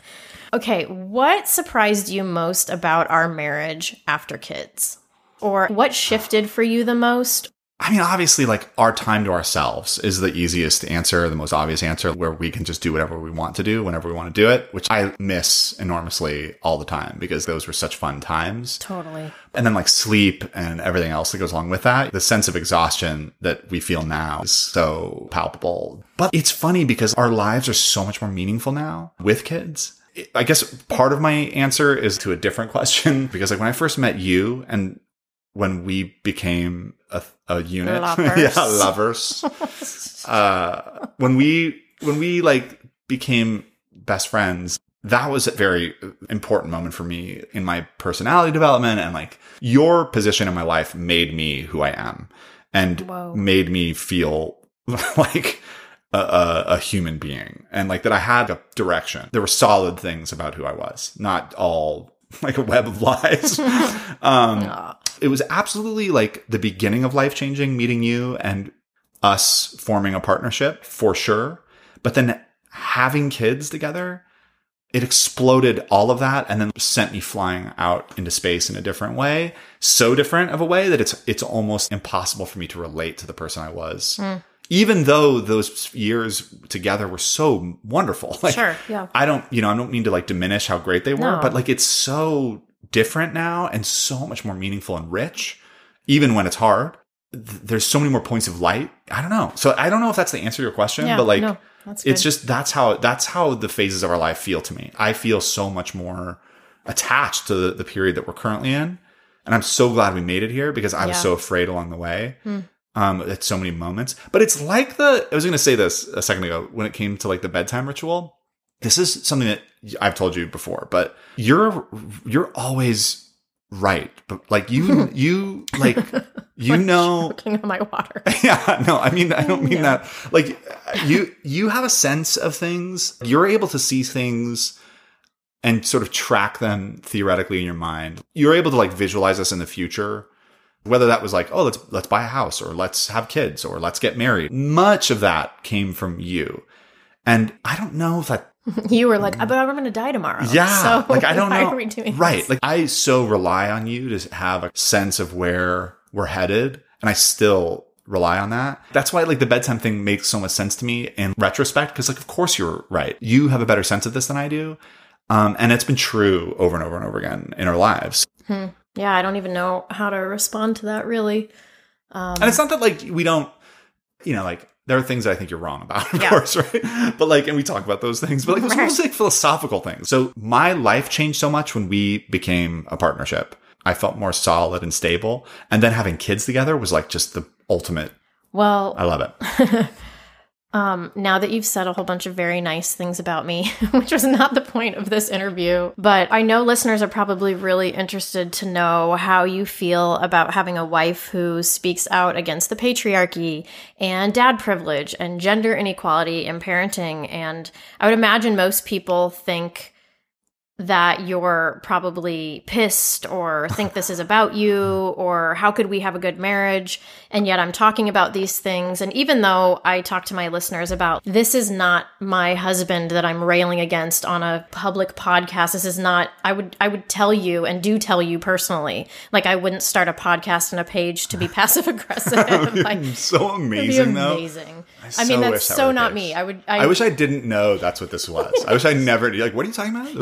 Speaker 1: Okay, what surprised you most about our marriage after kids? Or what shifted for you the most?
Speaker 3: I mean, obviously, like our time to ourselves is the easiest answer, the most obvious answer, where we can just do whatever we want to do whenever we want to do it, which I miss enormously all the time because those were such fun times.
Speaker 1: Totally.
Speaker 3: And then like sleep and everything else that goes along with that. The sense of exhaustion that we feel now is so palpable. But it's funny because our lives are so much more meaningful now with kids. I guess part of my answer is to a different question because like when I first met you and when we became a unit, lovers. When we like became best friends, that was a very important moment for me in my personality development, and like your position in my life made me who I am, and made me feel like a human being, and like that I had a direction. There were solid things about who I was, not all like a web of lies. It was absolutely like the beginning of life changing, meeting you and us forming a partnership for sure. But then having kids together, it exploded all of that and then sent me flying out into space in a different way. So different of a way that it's almost impossible for me to relate to the person I was. Even though those years together were so wonderful. Like,
Speaker 1: sure, yeah.
Speaker 3: I don't mean to like diminish how great they were, but like it's so different now and so much more meaningful and rich, even when it's hard. There's so many more points of light. I don't know. So I don't know if that's the answer to your question, but like it's just that's how the phases of our life feel to me. I feel so much more attached to the period that we're currently in. And I'm so glad we made it here because I was so afraid along the way. At so many moments. But it's like I was going to say this a second ago when it came to like the bedtime ritual. This is something that I've told you before, but you're always right. But like you like, you know,
Speaker 1: choking on my water.
Speaker 3: Yeah, no, I mean, I don't mean that. Like you have a sense of things. You're able to see things and sort of track them theoretically in your mind. You're able to like visualize us in the future. Whether that was like, oh, let's buy a house or let's have kids or let's get married. Much of that came from you. And I don't know if that...
Speaker 1: You were like, but I'm going to die tomorrow.
Speaker 3: Yeah.
Speaker 1: So
Speaker 3: like, I don't know.
Speaker 1: Why are we doing
Speaker 3: right.
Speaker 1: This?
Speaker 3: Like, I so rely on you to have a sense of where we're headed. And I still rely on that. That's why like the bedtime thing makes so much sense to me in retrospect. Because like, of course you're right. You have a better sense of this than I do. And it's been true over and over and over again in our lives.
Speaker 1: Yeah, I don't even know how to respond to that, really.
Speaker 3: And it's not that, like, we don't, like, there are things that I think you're wrong about, of course, right? But, like, and we talk about those things, but, like, those are, like, philosophical things. So my life changed so much when we became a partnership. I felt more solid and stable. And then having kids together was, like, just the ultimate. Well, I love it.
Speaker 1: Now that you've said a whole bunch of very nice things about me, which was not the point of this interview, but I know listeners are probably really interested to know how you feel about having a wife who speaks out against the patriarchy and dad privilege and gender inequality in parenting. And I would imagine most people think that you're probably pissed or think this is about you, or how could we have a good marriage? And yet I'm talking about these things. And even though I talk to my listeners about, this is not my husband that I'm railing against on a public podcast. This is not, I would tell you, and do tell you personally, like I wouldn't start a podcast and a page to be passive aggressive. Like,
Speaker 3: so amazing, though.
Speaker 1: Amazing. I mean, that's so not me.
Speaker 3: I wish I didn't know that's what this was. I wish I never, like, what are you talking about?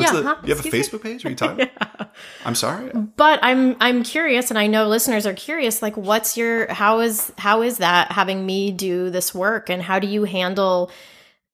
Speaker 3: You have a Facebook page? What are you talking about? I'm sorry.
Speaker 1: But I'm curious, and I know listeners are curious, like, how is that having me do this work, and how do you handle,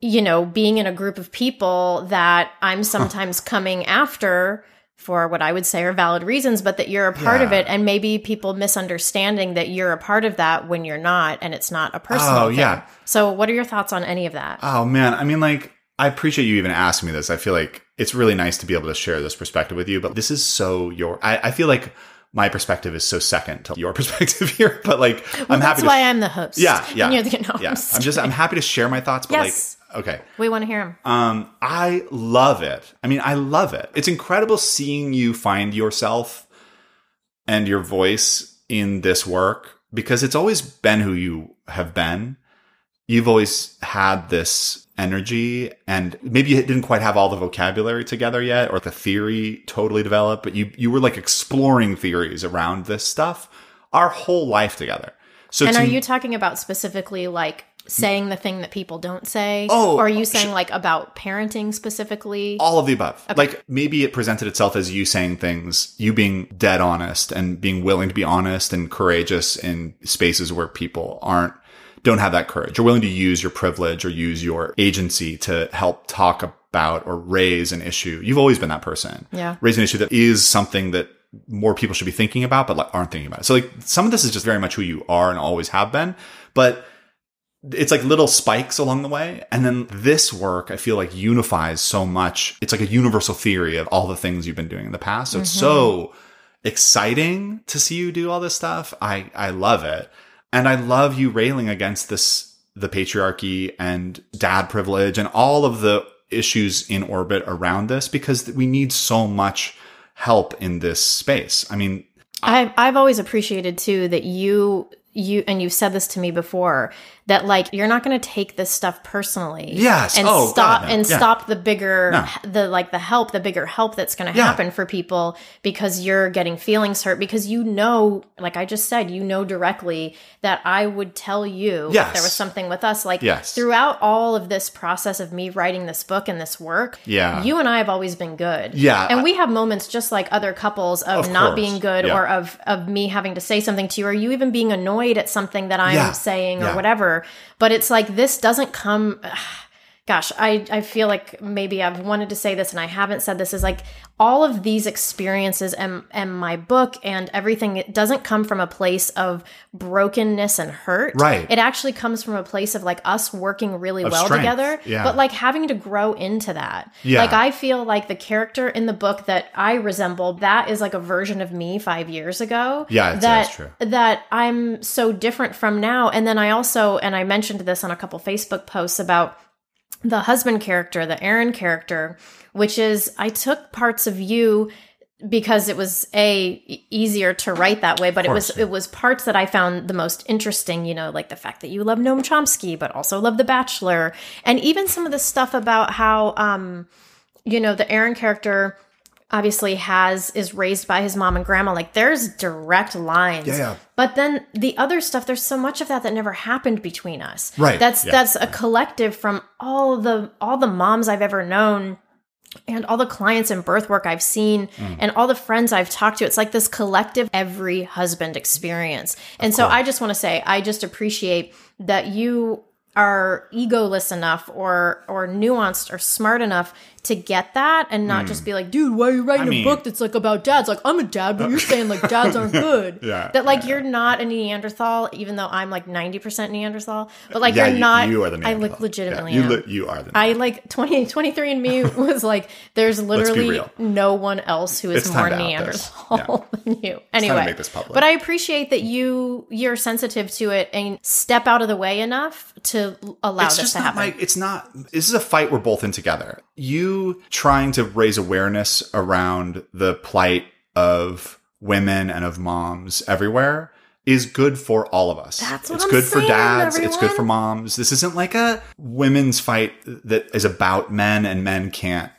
Speaker 1: being in a group of people that I'm sometimes coming after for what I would say are valid reasons, but that you're a part of it, and maybe people misunderstanding that you're a part of that when you're not, and it's not a personal thing. Yeah. So what are your thoughts on any of that?
Speaker 3: Oh, man. I mean, like, I appreciate you even asking me this. I feel like it's really nice to be able to share this perspective with you, but this is so I feel like my perspective is so second to your perspective here, but like, I'm happy.
Speaker 1: That's why I'm the host.
Speaker 3: Yeah.
Speaker 1: And you're the host.
Speaker 3: I'm happy to share my thoughts, but
Speaker 1: yes.
Speaker 3: like, okay.
Speaker 1: We want to hear them.
Speaker 3: I love it. I mean, I love it. It's incredible seeing you find yourself and your voice in this work, because it's always been who you have been. You've always had this energy, and maybe you didn't quite have all the vocabulary together yet, or the theory totally developed, but you were like exploring theories around this stuff our whole life together. So,
Speaker 1: and are you talking about specifically like saying the thing that people don't say?
Speaker 3: Oh,
Speaker 1: or are you saying like about parenting specifically?
Speaker 3: All of the above.
Speaker 1: Okay.
Speaker 3: Like, maybe it presented itself as you saying things, you being dead honest and being willing to be honest and courageous in spaces where people don't have that courage, or willing to use your privilege or use your agency to help talk about or raise an issue. You've always been that person.
Speaker 1: Yeah.
Speaker 3: Raise an issue that is something that more people should be thinking about, but like aren't thinking about it. So like, some of this is just very much who you are and always have been, but it's like little spikes along the way. And then this work, I feel like, unifies so much. It's like a universal theory of all the things you've been doing in the past. So it's so exciting to see you do all this stuff. I love it. And I love you railing against the patriarchy and dad privilege and all of the issues in orbit around this, because we need so much help in this space. I mean,
Speaker 1: I've always appreciated too that you and you've said this to me before, that like, you're not going to take this stuff personally.
Speaker 3: Yes.
Speaker 1: And stop the bigger, the bigger help that's going to happen for people, because you're getting feelings hurt, because like I just said, directly that I would tell you if there was something with us, like throughout all of this process of me writing this book and this work, you and I have always been good.
Speaker 3: Yeah.
Speaker 1: And we have moments just like other couples of not being good, or of me having to say something to you, or you even being annoyed at something that I'm saying or whatever. But it's like, this doesn't come, gosh, I feel like maybe I've wanted to say this and I haven't said this, is like, all of these experiences and my book and everything, it doesn't come from a place of brokenness and hurt.
Speaker 3: Right.
Speaker 1: It actually comes from a place of like us working really well
Speaker 3: strength.
Speaker 1: together, but like having to grow into that. Yeah. Like, I feel like the character in the book that I resemble, that is like a version of me 5 years ago.
Speaker 3: Yeah, that's true.
Speaker 1: That I'm so different from now. And then I also, and I mentioned this on a couple Facebook posts about the husband character, the Aaron character, which is, I took parts of you because it was easier to write that way, but it was parts that I found the most interesting, like the fact that you love Noam Chomsky, but also love The Bachelor, and even some of the stuff about how, the Aaron character obviously is raised by his mom and grandma. Like, there's direct lines.
Speaker 3: Yeah.
Speaker 1: But then the other stuff, there's so much of that never happened between us.
Speaker 3: Right.
Speaker 1: That's a collective from all the moms I've ever known, and all the clients in birth work I've seen, and all the friends I've talked to. It's like this collective every husband experience. And so I just want to say, I just appreciate that you are egoless enough or nuanced or smart enough to get that, and not just be like, dude, why are you writing a book that's like about dads? Like, I'm a dad, but you're saying like dads aren't good. You're not a Neanderthal, even though I'm like 90% Neanderthal. But like, you're not.
Speaker 3: You are the Neanderthal.
Speaker 1: I like legitimately am.
Speaker 3: You are the Neanderthal.
Speaker 1: I like 23andMe was like, there's literally no one else who is more Neanderthal than you. Anyway,
Speaker 3: to make this public.
Speaker 1: But I appreciate that you're sensitive to it and step out of the way enough to allow this to happen.
Speaker 3: This is a fight we're both in together. You you trying to raise awareness around the plight of women and of moms everywhere is good for all of us.
Speaker 1: That's what
Speaker 3: it's
Speaker 1: I'm
Speaker 3: good for
Speaker 1: saying,
Speaker 3: dads.
Speaker 1: everyone.
Speaker 3: It's good for moms. This isn't like a women's fight that is about men and men can't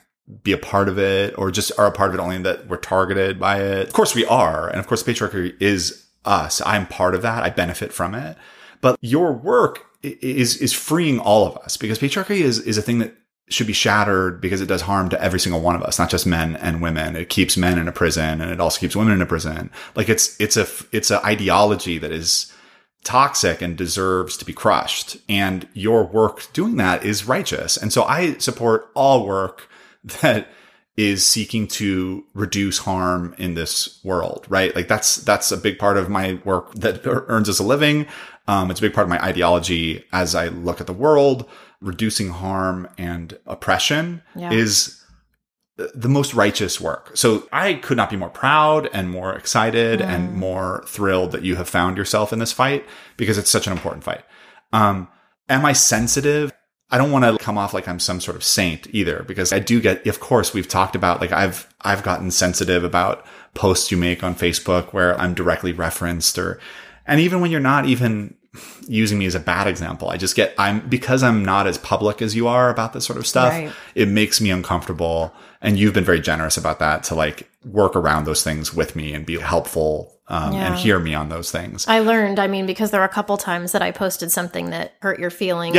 Speaker 3: be a part of it or just are a part of it only that we're targeted by it. Of course we are. And of course patriarchy is us. I'm part of that. I benefit from it. But your work is freeing all of us because patriarchy is a thing that should be shattered because it does harm to every single one of us, not just men and women. It keeps men in a prison and it also keeps women in a prison. Like it's a ideology that is toxic and deserves to be crushed. And your work doing that is righteous. And so I support all work that is seeking to reduce harm in this world, right? Like that's a big part of my work that earns us a living. It's a big part of my ideology as I look at the world. Reducing harm and oppression is the most righteous work. So I could not be more proud and more excited and more thrilled that you have found yourself in this fight because it's such an important fight. Am I sensitive? I don't want to come off like I'm some sort of saint either, because I do get, of course, we've talked about, like I've gotten sensitive about posts you make on Facebook where I'm directly referenced and even when you're not even using me as a bad example, because I'm not as public as you are about this sort of stuff, right. It makes me uncomfortable. And you've been very generous about that to like work around those things with me and be helpful and hear me on those things.
Speaker 1: I learned, because there were a couple times that I posted something that hurt your feelings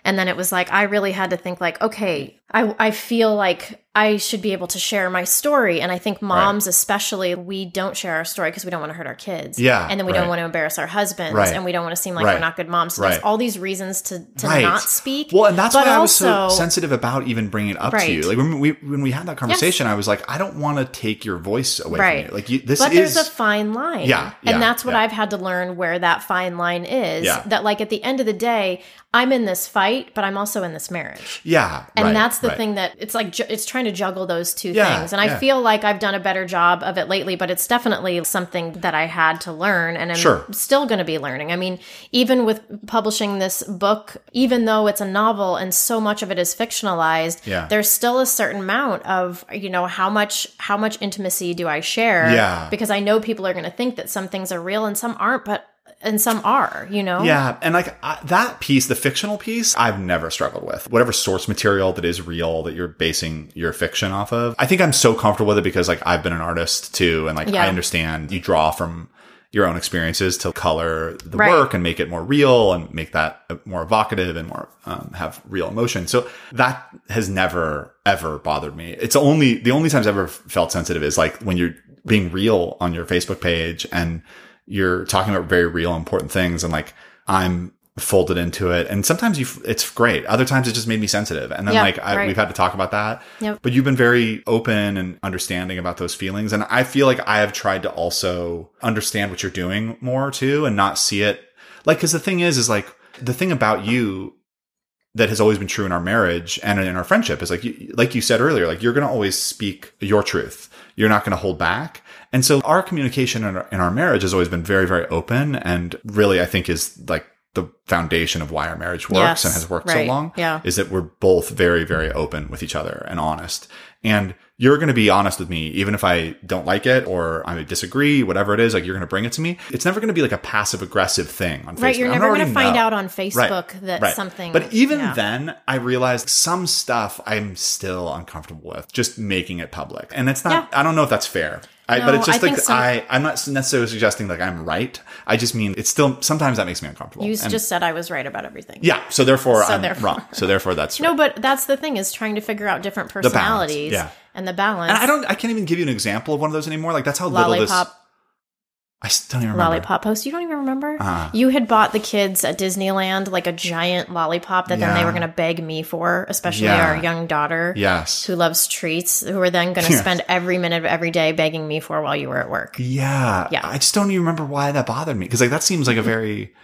Speaker 1: and then it was like, I really had to think like, okay, I feel like I should be able to share my story. And I think moms, especially, we don't share our story because we don't want to hurt our kids.
Speaker 3: Yeah.
Speaker 1: And then we don't want to embarrass our husbands and we don't want to seem like we're not good moms. So there's all these reasons to not speak.
Speaker 3: Well, and that's why I was so sensitive about even bringing it up to you. Like when we had that conversation, I was like, I don't want to take your voice away from you. Like there's a
Speaker 1: fine line. And that's what I've had to learn, where that fine line is. That like at the end of the day, I'm in this fight, but I'm also in this marriage. And that's the thing that it's like, it's trying to juggle those two things. And I feel like I've done a better job of it lately, but it's definitely something that I had to learn and I'm still going to be learning. Even with publishing this book, even though it's a novel and so much of it is fictionalized, there's still a certain amount of, how much intimacy do I share? Because I know people are going to think that some things are real and some aren't, and some are,
Speaker 3: Yeah. And like that piece, the fictional piece, I've never struggled with. Whatever source material that is real that you're basing your fiction off of. I think I'm so comfortable with it because like I've been an artist too. And like I understand you draw from your own experiences to color the work and make it more real and make that more evocative and more have real emotion. So that has never, ever bothered me. It's the only times I've ever felt sensitive is like when you're being real on your Facebook page and you're talking about very real, important things. And like, I'm folded into it. And sometimes it's great. Other times it just made me sensitive. And then we've had to talk about that, but you've been very open and understanding about those feelings. And I feel like I have tried to also understand what you're doing more too, and not see it like, cause the thing is like the thing about you that has always been true in our marriage and in our friendship is like you said earlier, like you're going to always speak your truth. You're not going to hold back. And so our communication in our marriage has always been very, very open, and really I think is like the foundation of why our marriage works and has worked so long is that we're both very, very open with each other and honest. And you're going to be honest with me, even if I don't like it or I disagree, whatever it is, like you're going to bring it to me. It's never going to be like a passive aggressive thing on Facebook.
Speaker 1: Right. You're never going to find out on Facebook that something.
Speaker 3: But even then I realized some stuff I'm still uncomfortable with just making it public. And it's not, I don't know if that's fair. But it's just I'm not necessarily suggesting like I'm right. I just mean it's still, sometimes that makes me uncomfortable.
Speaker 1: You just said I was right about everything.
Speaker 3: Yeah. So therefore I'm wrong. So therefore that's right.
Speaker 1: No, but that's the thing, is trying to figure out different personalities and the balance.
Speaker 3: And I can't even give you an example of one of those anymore. Like that's how little this. I don't even remember.
Speaker 1: Lollipop post. You don't even remember? You had bought the kids at Disneyland like a giant lollipop that then they were going to beg me for, especially our young daughter.
Speaker 3: Yes.
Speaker 1: Who loves treats, who were then going to spend every minute of every day begging me for while you were at work.
Speaker 3: Yeah. I just don't even remember why that bothered me. Because like that seems like a very,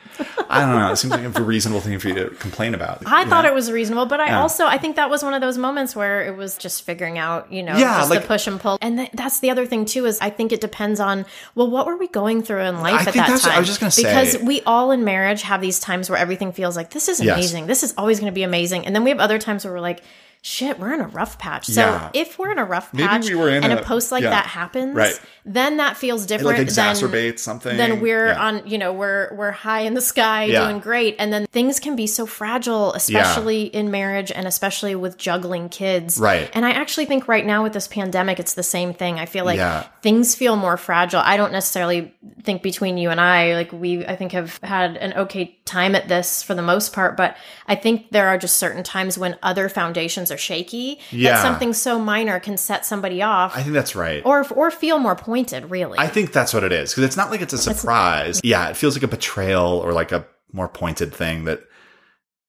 Speaker 3: I don't know, it seems like a reasonable thing for you to complain about.
Speaker 1: I thought it was reasonable, but I think that was one of those moments where it was just figuring out, just the push and pull. And that's the other thing too, is I think it depends on, what were we going through in life at that time?
Speaker 3: I was just going to say.
Speaker 1: Because we all in marriage have these times where everything feels like, this is amazing. This is always going to be amazing. And then we have other times where we're like, shit, we're in a rough patch. So
Speaker 3: Yeah.
Speaker 1: if we're in a rough
Speaker 3: Maybe
Speaker 1: patch
Speaker 3: we were in
Speaker 1: and
Speaker 3: a
Speaker 1: a post like that happens, then that feels
Speaker 3: It
Speaker 1: different.
Speaker 3: like exacerbates something.
Speaker 1: Then we're on, we're high in the sky doing great. And then things can be so fragile, especially in marriage and especially with juggling kids.
Speaker 3: Right.
Speaker 1: And I actually think right now with this pandemic, it's the same thing. I feel like things feel more fragile. I don't necessarily think between you and I, like I think have had an okay time at this for the most part, but I think there are just certain times when other foundations are shaky that something so minor can set somebody off.
Speaker 3: I think that's right.
Speaker 1: Or feel more pointed, really.
Speaker 3: I think that's what it is. Because it's not like it's a surprise. It feels like a betrayal or like a more pointed thing that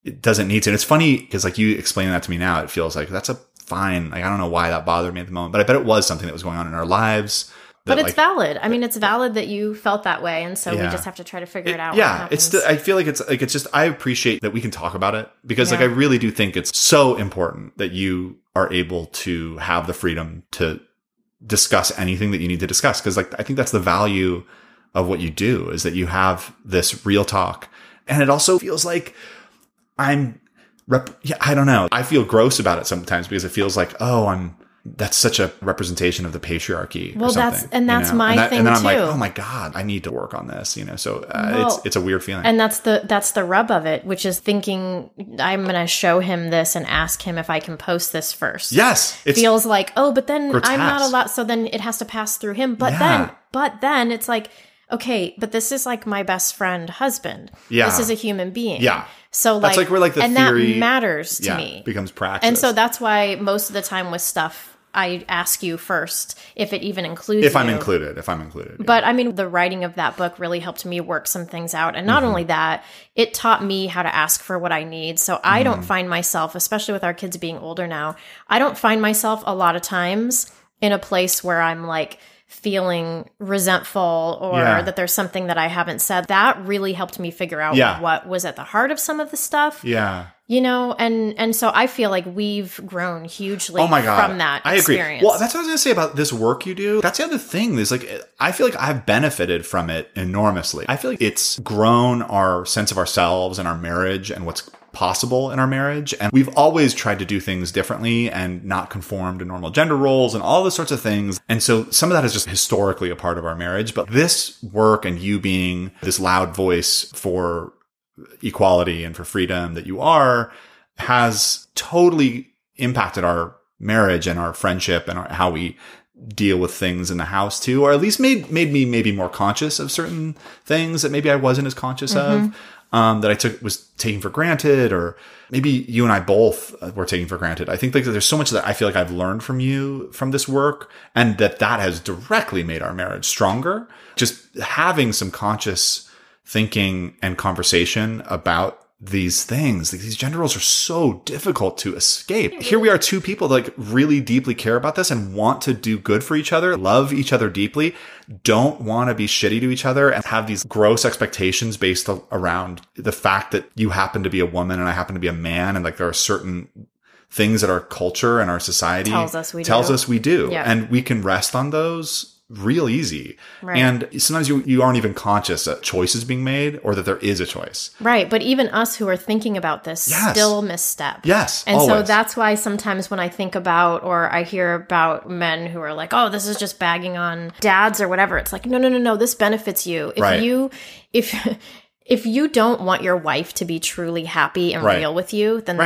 Speaker 3: it doesn't need to. And it's funny because like you explaining that to me now, it feels like that's a fine. Like I don't know why that bothered me at the moment, but I bet it was something that was going on in our lives.
Speaker 1: But it's valid. I mean, it's valid that you felt that way, and so we just have to try to figure it out.
Speaker 3: I feel like it's just I appreciate that we can talk about it because like I really do think it's so important that you are able to have the freedom to discuss anything that you need to discuss, because like I think that's the value of what you do, is that you have this real talk. And it also feels like I don't know. I feel gross about it sometimes because it feels like, that's such a representation of the patriarchy.
Speaker 1: Well, that's my thing
Speaker 3: and then I'm
Speaker 1: too.
Speaker 3: like, oh my God, I need to work on this, So it's a weird feeling.
Speaker 1: And that's the rub of it, which is thinking I'm going to show him this and ask him if I can post this first.
Speaker 3: Yes.
Speaker 1: It feels like, but then
Speaker 3: grotesque.
Speaker 1: I'm not allowed. So then it has to pass through him. But then it's like, okay, but this is like my best friend husband.
Speaker 3: Yeah.
Speaker 1: This is a human being.
Speaker 3: Yeah.
Speaker 1: So like,
Speaker 3: that's like where like the
Speaker 1: and
Speaker 3: theory
Speaker 1: that matters to me.
Speaker 3: Becomes practice.
Speaker 1: And so that's why most of the time with stuff, I ask you first if it even includes
Speaker 3: if I'm included.
Speaker 1: But I mean, the writing of that book really helped me work some things out. And not only that, it taught me how to ask for what I need. So I don't find myself, especially with our kids being older now, I don't find myself a lot of times in a place where I'm like feeling resentful or that there's something that I haven't said. That really helped me figure out what was at the heart of some of the stuff.
Speaker 3: Yeah.
Speaker 1: And so I feel like we've grown hugely from that
Speaker 3: I agree.
Speaker 1: experience.
Speaker 3: Well, that's what I was going to say about this work you do. That's the other thing. Is like, I feel like I've benefited from it enormously. I feel like it's grown our sense of ourselves and our marriage and what's possible in our marriage. And we've always tried to do things differently and not conform to normal gender roles and all those sorts of things. And so some of that is just historically a part of our marriage. But this work and you being this loud voice for equality and for freedom that you are has totally impacted our marriage and our friendship and how we deal with things in the house too, or at least made me maybe more conscious of certain things that maybe I wasn't as conscious of, that I was taking for granted, or maybe you and I both were taking for granted. I think like there's so much that I feel like I've learned from you from this work, and that has directly made our marriage stronger. Just having some conscious thinking and conversation about these things. Like, these gender roles are so difficult to escape. Here we are, two people that like really deeply care about this and want to do good for each other, love each other deeply, don't want to be shitty to each other, and have these gross expectations based around the fact that you happen to be a woman and I happen to be a man. And like, there are certain things that our culture and our society tells us we do. Yeah. And we can rest on those real easy. Right. And sometimes you aren't even conscious that choice is being made or that there is a choice.
Speaker 1: Right. But even us who are thinking about this still misstep.
Speaker 3: Yes.
Speaker 1: And
Speaker 3: always.
Speaker 1: So that's why sometimes when I think about, or I hear about men who are like, oh, this is just bagging on dads or whatever, it's like, no, this benefits you. If you don't want your wife to be truly happy and real with you, then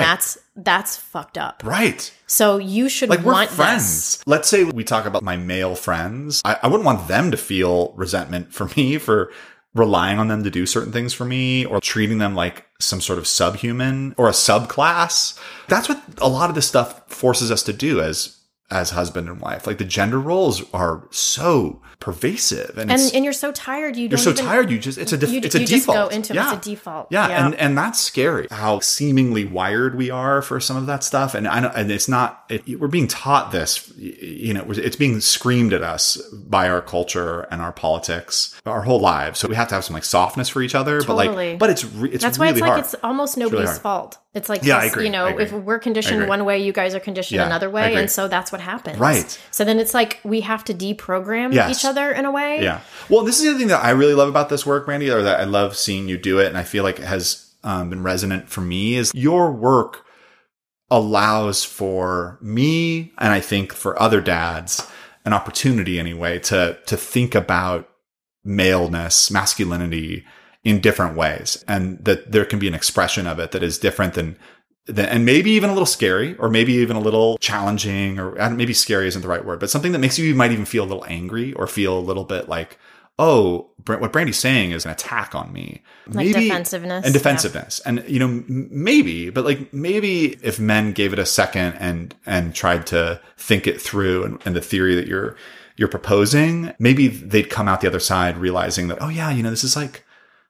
Speaker 1: that's fucked up.
Speaker 3: Right.
Speaker 1: So you should want
Speaker 3: we're friends.
Speaker 1: This.
Speaker 3: Let's say we talk about my male friends. I wouldn't want them to feel resentment for me for relying on them to do certain things for me, or treating them like some sort of subhuman or a subclass. That's what a lot of this stuff forces us to do as husband and wife. Like, the gender roles are so pervasive, and you're so tired. It's a default.
Speaker 1: Just go into it's a default.
Speaker 3: Yeah. And that's scary. How seemingly wired we are for some of that stuff. And I know, and it's not. We're being taught this. It's being screamed at us by our culture and our politics our whole lives. So we have to have some like softness for each other.
Speaker 1: Totally.
Speaker 3: But it's
Speaker 1: that's
Speaker 3: really
Speaker 1: why it's
Speaker 3: hard.
Speaker 1: like it's almost nobody's fault. It's like,
Speaker 3: I agree.
Speaker 1: If we're conditioned one way, you guys are conditioned another way. And so that's what happens.
Speaker 3: Right.
Speaker 1: So then it's like we have to deprogram each other in a way.
Speaker 3: Yeah. Well, this is the other thing that I really love about this work, Randy, or that I love seeing you do it. And I feel like it has been resonant for me, is your work allows for me, and I think for other dads, an opportunity anyway, to think about maleness, masculinity in different ways. And that there can be an expression of it that is different than and maybe even a little scary, or maybe even a little challenging, or maybe scary isn't the right word, but something that makes you might even feel a little angry or feel a little bit like, oh, what Brandy's saying is an attack on me.
Speaker 1: Like
Speaker 3: maybe,
Speaker 1: defensiveness.
Speaker 3: And defensiveness. Yeah. And, maybe if men gave it a second and tried to think it through and the theory that you're proposing, maybe they'd come out the other side realizing that, oh yeah, this is like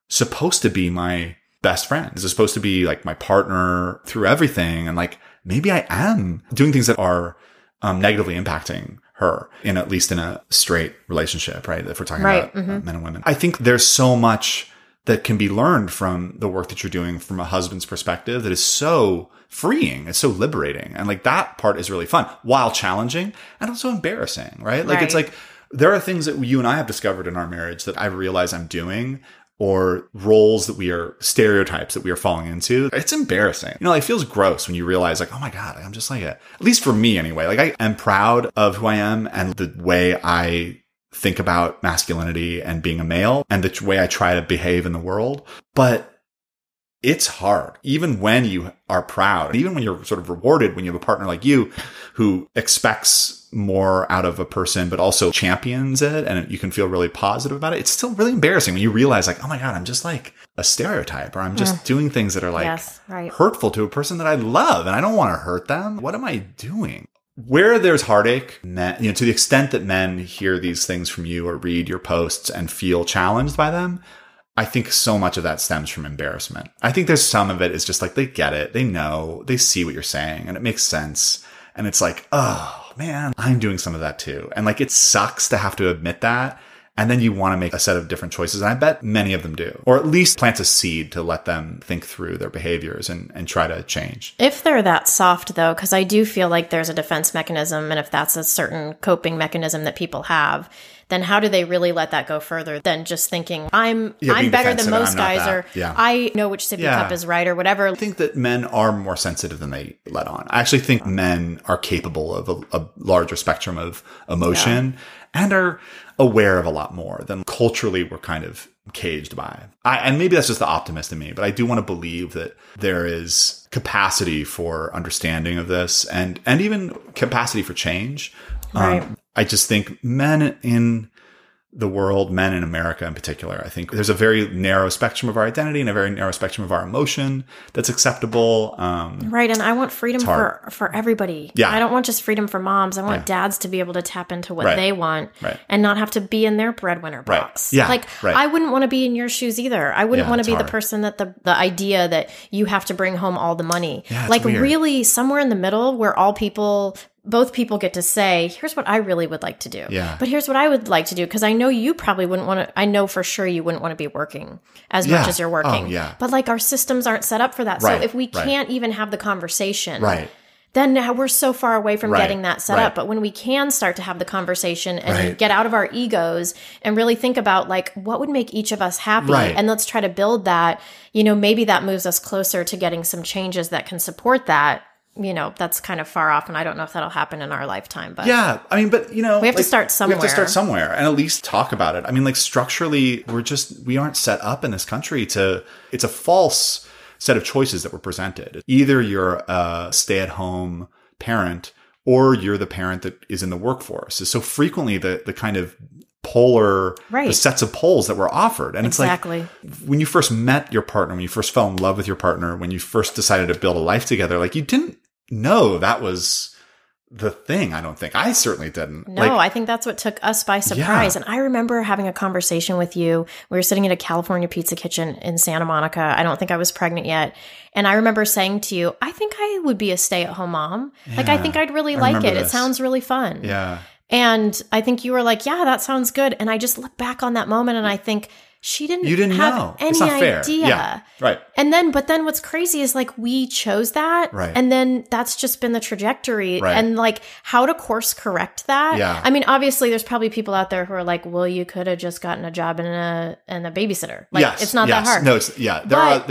Speaker 3: supposed to be my best friend. This is supposed to be like my partner through everything. And like, maybe I am doing things that are negatively impacting her, at least in a straight relationship, right? If we're talking about men and women. I think there's so much that can be learned from the work that you're doing from a husband's perspective that is so freeing. It's so liberating. And like that part is really fun while challenging and also embarrassing, right? Like it's like there are things that you and I have discovered in our marriage that I realize I'm doing, or roles that stereotypes that we are falling into. It's embarrassing. It feels gross when you realize like, oh my God, I'm just like at least for me anyway, like I am proud of who I am and the way I think about masculinity and being a male and the way I try to behave in the world. But it's hard, even when you are proud, even when you're sort of rewarded, when you have a partner like you who expects more out of a person, but also champions it, and you can feel really positive about it. It's still really embarrassing when you realize like, oh my God, I'm just like a stereotype, or I'm just doing things that are like hurtful to a person that I love and I don't want to hurt them. What am I doing? Where there's heartache, to the extent that men hear these things from you or read your posts and feel challenged by them, I think so much of that stems from embarrassment. I think there's some of it is just like, they get it. They know, they see what you're saying and it makes sense. And it's like, oh man, I'm doing some of that too. And like, it sucks to have to admit that. And then you want to make a set of different choices. And I bet many of them do, or at least plant a seed to let them think through their behaviors and try to change.
Speaker 1: If they're that soft though, because I do feel like there's a defense mechanism. And if that's a certain coping mechanism that people have, then how do they really let that go further than just thinking, I'm better than most guys, or I know which sippy cup is right, or whatever.
Speaker 3: I think that men are more sensitive than they let on. I actually think men are capable of a larger spectrum of emotion and are aware of a lot more than culturally we're kind of caged by. And maybe that's just the optimist in me, but I do want to believe that there is capacity for understanding of this and even capacity for change.
Speaker 1: Right.
Speaker 3: I just think men in the world, men in America in particular, I think there's a very narrow spectrum of our identity and a very narrow spectrum of our emotion that's acceptable.
Speaker 1: Right. And I want freedom for everybody.
Speaker 3: Yeah.
Speaker 1: I don't want just freedom for moms. I want dads to be able to tap into what they want and not have to be in their breadwinner box.
Speaker 3: Yeah.
Speaker 1: Like, I wouldn't want to be in your shoes either. I wouldn't want to be the person that the idea that you have to bring home all the money.
Speaker 3: Yeah,
Speaker 1: like
Speaker 3: weird.
Speaker 1: Really somewhere in the middle where both people get to say, here's what I really would like to do.
Speaker 3: Yeah.
Speaker 1: But here's what I would like to do. Because I know you probably wouldn't want to, I know for sure you wouldn't want to be working as much as you're working.
Speaker 3: Oh, yeah.
Speaker 1: But like our systems aren't set up for that.
Speaker 3: Right.
Speaker 1: So if we can't even have the conversation,
Speaker 3: Right.
Speaker 1: then now we're so far away from getting that set up. But when we can start to have the conversation and get out of our egos and really think about like, what would make each of us happy?
Speaker 3: Right.
Speaker 1: And let's try to build that, maybe that moves us closer to getting some changes that can support that. That's kind of far off, and I don't know if that'll happen in our lifetime. But
Speaker 3: yeah, I mean, but
Speaker 1: we have to start somewhere.
Speaker 3: We have to start somewhere, and at least talk about it. I mean, like structurally, we aren't set up in this country it's a false set of choices that were presented. Either you're a stay-at-home parent, or you're the parent that is in the workforce. So frequently, the kind of polar the sets of poles that were offered. And it's like when you first met your partner, when you first fell in love with your partner, when you first decided to build a life together, like you didn't know that was the thing. I don't think. I certainly didn't.
Speaker 1: No, I think that's what took us by surprise. And I remember having a conversation with you. We were sitting at a California pizza kitchen in Santa Monica. I don't think I was pregnant yet. And I remember saying to you, I think I would be a stay-at-home mom. Yeah, like, I think I'd really like it. This. It sounds really fun.
Speaker 3: Yeah.
Speaker 1: And I think you were like, yeah, that sounds good. And I just look back on that moment and I think, she didn't
Speaker 3: You didn't
Speaker 1: have
Speaker 3: know.
Speaker 1: any
Speaker 3: It's not fair.
Speaker 1: idea.
Speaker 3: Yeah. Right.
Speaker 1: But then what's crazy is like we chose that.
Speaker 3: Right.
Speaker 1: And then that's just been the trajectory.
Speaker 3: Right.
Speaker 1: And like how to course correct that.
Speaker 3: Yeah.
Speaker 1: I mean, obviously there's probably people out there who are like, well, you could have just gotten a job in a babysitter. Like
Speaker 3: Yes.
Speaker 1: it's not that hard.
Speaker 3: No, it's, yeah.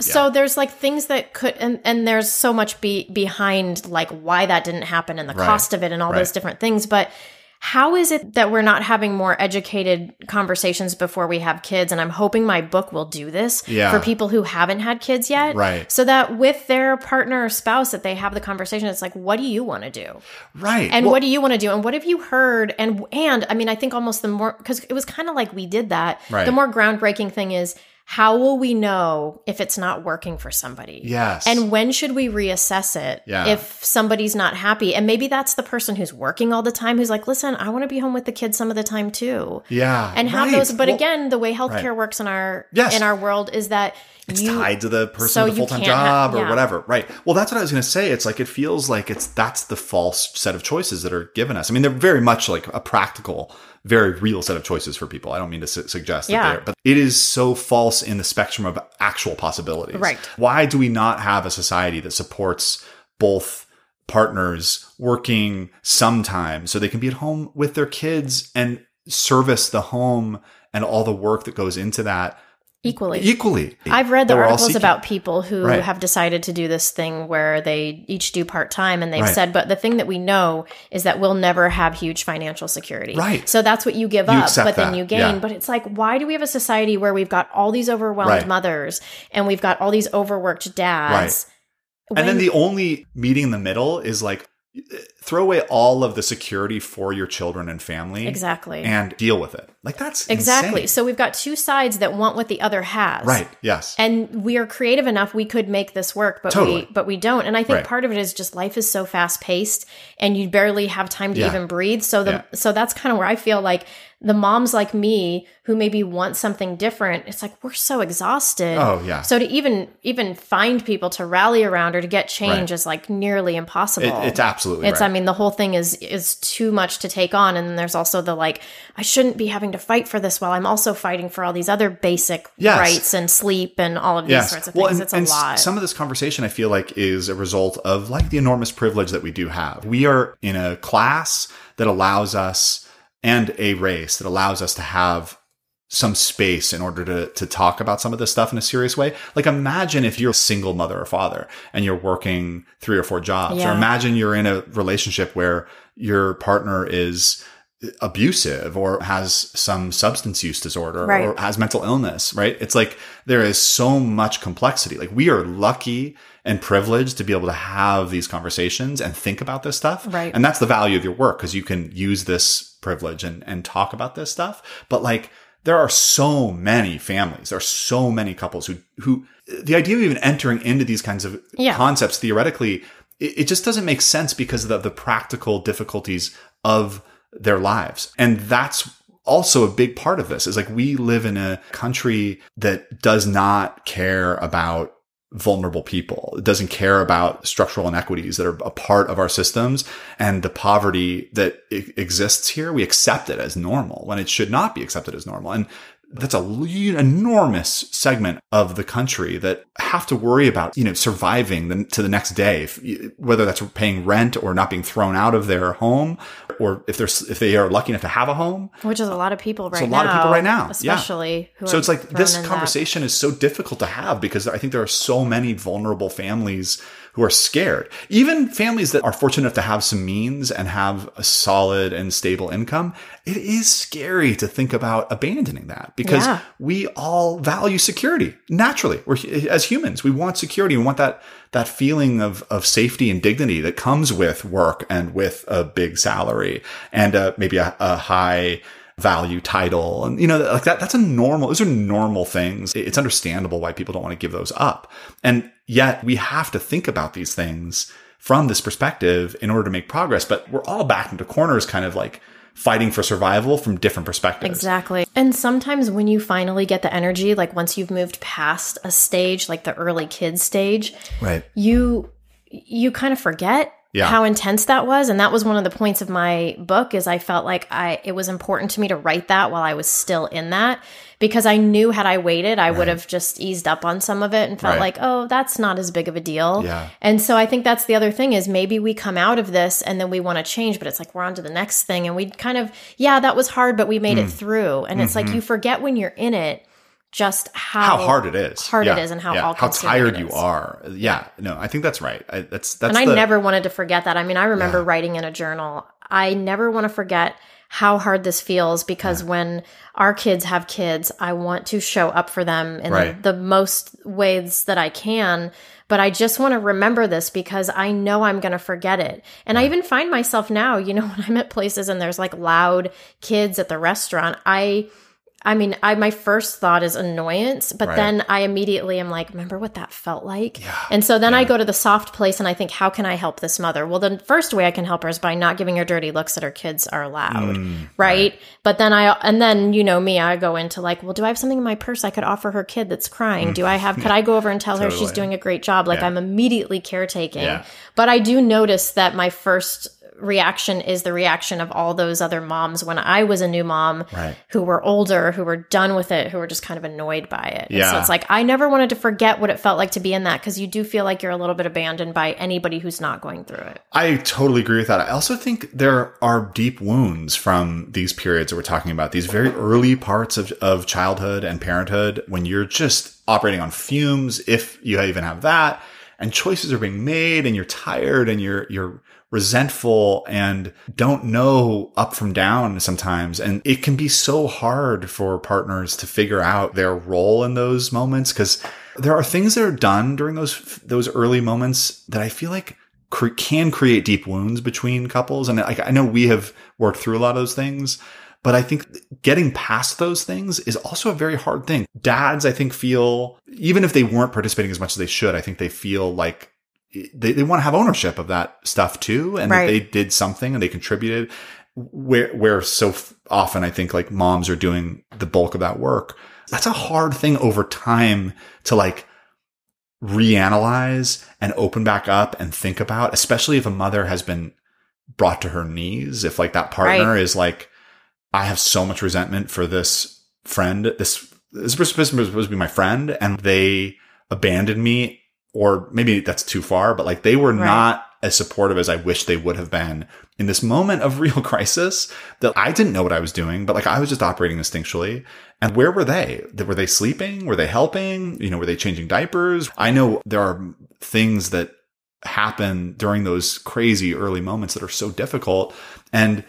Speaker 1: So there's like things that could, and there's so much behind like why that didn't happen and the cost of it and all those different things. But how is it that we're not having more educated conversations before we have kids? And I'm hoping my book will do this for people who haven't had kids yet.
Speaker 3: Right.
Speaker 1: So that with their partner or spouse, that they have the conversation. It's like, what do you want to do?
Speaker 3: Right.
Speaker 1: And what do you want to do? And what have you heard? And I mean, I think almost the more, because it was kind of like we did that.
Speaker 3: Right.
Speaker 1: The more groundbreaking thing is, how will we know if it's not working for somebody?
Speaker 3: Yes.
Speaker 1: And when should we reassess it if somebody's not happy? And maybe that's the person who's working all the time who's like, listen, I want to be home with the kids some of the time too.
Speaker 3: Yeah.
Speaker 1: And have those. But again, the way healthcare works in our world is that
Speaker 3: it's tied to the person with a full-time job or whatever. Right. Well, that's what I was going to say. It's like, it feels like that's the false set of choices that are given us. I mean, they're very much like a practical, very real set of choices for people. I don't mean to suggest that they're, but it is so false in the spectrum of actual possibilities.
Speaker 1: Right.
Speaker 3: Why do we not have a society that supports both partners working sometimes so they can be at home with their kids and service the home and all the work that goes into that? Equally.
Speaker 1: I've read the articles about people who have decided to do this thing where they each do part-time, and they've said, but the thing that we know is that we'll never have huge financial security.
Speaker 3: Right.
Speaker 1: So that's what you give up, but then you gain. Yeah. But it's like, why do we have a society where we've got all these overwhelmed mothers and we've got all these overworked dads?
Speaker 3: Right. And then the only meeting in the middle is like, throw away all of the security for your children and family.
Speaker 1: Exactly.
Speaker 3: And deal with it. Like that's
Speaker 1: exactly.
Speaker 3: insane.
Speaker 1: So we've got two sides that want what the other has.
Speaker 3: Right. Yes.
Speaker 1: And we are creative enough. We could make this work, but we don't. And I think part of it is just life is so fast paced and you barely have time to even breathe. So so that's kind of where I feel like the moms like me who maybe want something different, it's like, we're so exhausted.
Speaker 3: Oh yeah.
Speaker 1: So to even find people to rally around or to get change is like nearly impossible.
Speaker 3: It's absolutely
Speaker 1: I mean, the whole thing is too much to take on. And then there's also the like, I shouldn't be having to fight for this while I'm also fighting for all these other basic rights and sleep and all of these sorts of things. It's a lot.
Speaker 3: Some of this conversation I feel like is a result of like the enormous privilege that we do have. We are in a class that allows us, and a race that allows us to have some space in order to talk about some of this stuff in a serious way. Like imagine if you're a single mother or father and you're working 3 or 4 jobs, or imagine you're in a relationship where your partner is abusive or has some substance use disorder or has mental illness, right? It's like there is so much complexity. Like we are lucky and privileged to be able to have these conversations and think about this stuff.
Speaker 1: Right.
Speaker 3: And that's the value of your work, because you can use this privilege and talk about this stuff. But like, there are so many families, there are so many couples who the idea of even entering into these kinds of concepts theoretically, it just doesn't make sense because of the practical difficulties of their lives. And that's also a big part of this, is like we live in a country that does not care about vulnerable people. It doesn't care about structural inequities that are a part of our systems, and the poverty that exists here. We accept it as normal when it should not be accepted as normal. And that's enormous segment of the country that have to worry about, surviving to the next day, whether that's paying rent or not being thrown out of their home, or if they are lucky enough to have a home,
Speaker 1: which is a lot of people right now.
Speaker 3: It's a lot of people right now,
Speaker 1: especially. Who
Speaker 3: so it's like this conversation is so difficult to have because I think there are so many vulnerable families who are scared. Even families that are fortunate enough to have some means and have a solid and stable income, it is scary to think about abandoning that because we all value security. Naturally, as humans, we want security. We want that feeling of safety and dignity that comes with work and with a big salary and maybe a high value title. And, like those are normal things. It's understandable why people don't want to give those up. And yet we have to think about these things from this perspective in order to make progress. But we're all backed into corners, kind of like fighting for survival from different perspectives.
Speaker 1: Exactly. And sometimes when you finally get the energy, like once you've moved past a stage, like the early kid stage,
Speaker 3: right,
Speaker 1: you kind of forget. how intense that was. And that was one of the points of my book is I felt like it was important to me to write that while I was still in that, because I knew had I waited, I would have just eased up on some of it and felt like, oh, that's not as big of a deal.
Speaker 3: Yeah.
Speaker 1: And so I think that's the other thing is maybe we come out of this and then we want to change, but it's like we're on to the next thing. And we kind of, that was hard, but we made it through. And it's like you forget when you're in it just how
Speaker 3: hard it is.
Speaker 1: It is and how
Speaker 3: tired you are. Yeah. No, I think that's right. That's
Speaker 1: and I never wanted to forget that. I mean, I remember writing in a journal, I never want to forget how hard this feels, because when our kids have kids, I want to show up for them in the most ways that I can. But I just want to remember this because I know I'm going to forget it. And I even find myself now, when I'm at places and there's like loud kids at the restaurant, my first thought is annoyance, but then I immediately am like, remember what that felt like? Yeah. And so then I go to the soft place and I think, how can I help this mother? Well, the first way I can help her is by not giving her dirty looks that her kids are loud. Right. But then me, I go into like, well, do I have something in my purse I could offer her kid that's crying? Could I go over and tell her she's doing a great job? Like I'm immediately caretaking. Yeah. But I do notice that my first reaction is the reaction of all those other moms when I was a new mom who were older, who were done with it, who were just kind of annoyed by it. Yeah. And so it's like, I never wanted to forget what it felt like to be in that, because you do feel like you're a little bit abandoned by anybody who's not going through it. I
Speaker 3: totally agree with that. I also think there are deep wounds from these periods that we're talking about, these very early parts of childhood and parenthood, when you're just operating on fumes, if you even have that, and choices are being made and you're tired and you're resentful and don't know up from down sometimes. And it can be so hard for partners to figure out their role in those moments, because there are things that are done during those early moments that I feel like can create deep wounds between couples. And I know we have worked through a lot of those things, but I think getting past those things is also a very hard thing. Dads, I think, feel, even if they weren't participating as much as they should, I think they feel like they want to have ownership of that stuff too. And that they did something and they contributed, where so often I think like moms are doing the bulk of that work. That's a hard thing over time to like reanalyze and open back up and think about, especially if a mother has been brought to her knees. If like that partner is like, I have so much resentment for this friend. This person was supposed to be my friend and they abandoned me. Or maybe that's too far, but like they were not as supportive as I wish they would have been in this moment of real crisis that I didn't know what I was doing, but like I was just operating instinctually. And where were they? Were they sleeping? Were they helping? Were they changing diapers? I know there are things that happen during those crazy early moments that are so difficult and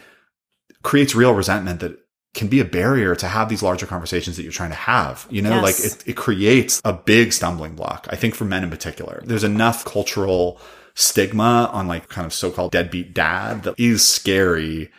Speaker 3: creates real resentment that can be a barrier to have these larger conversations that you're trying to have. Like it creates a big stumbling block, I think, for men in particular. There's enough cultural stigma on like kind of so-called deadbeat dad that is scary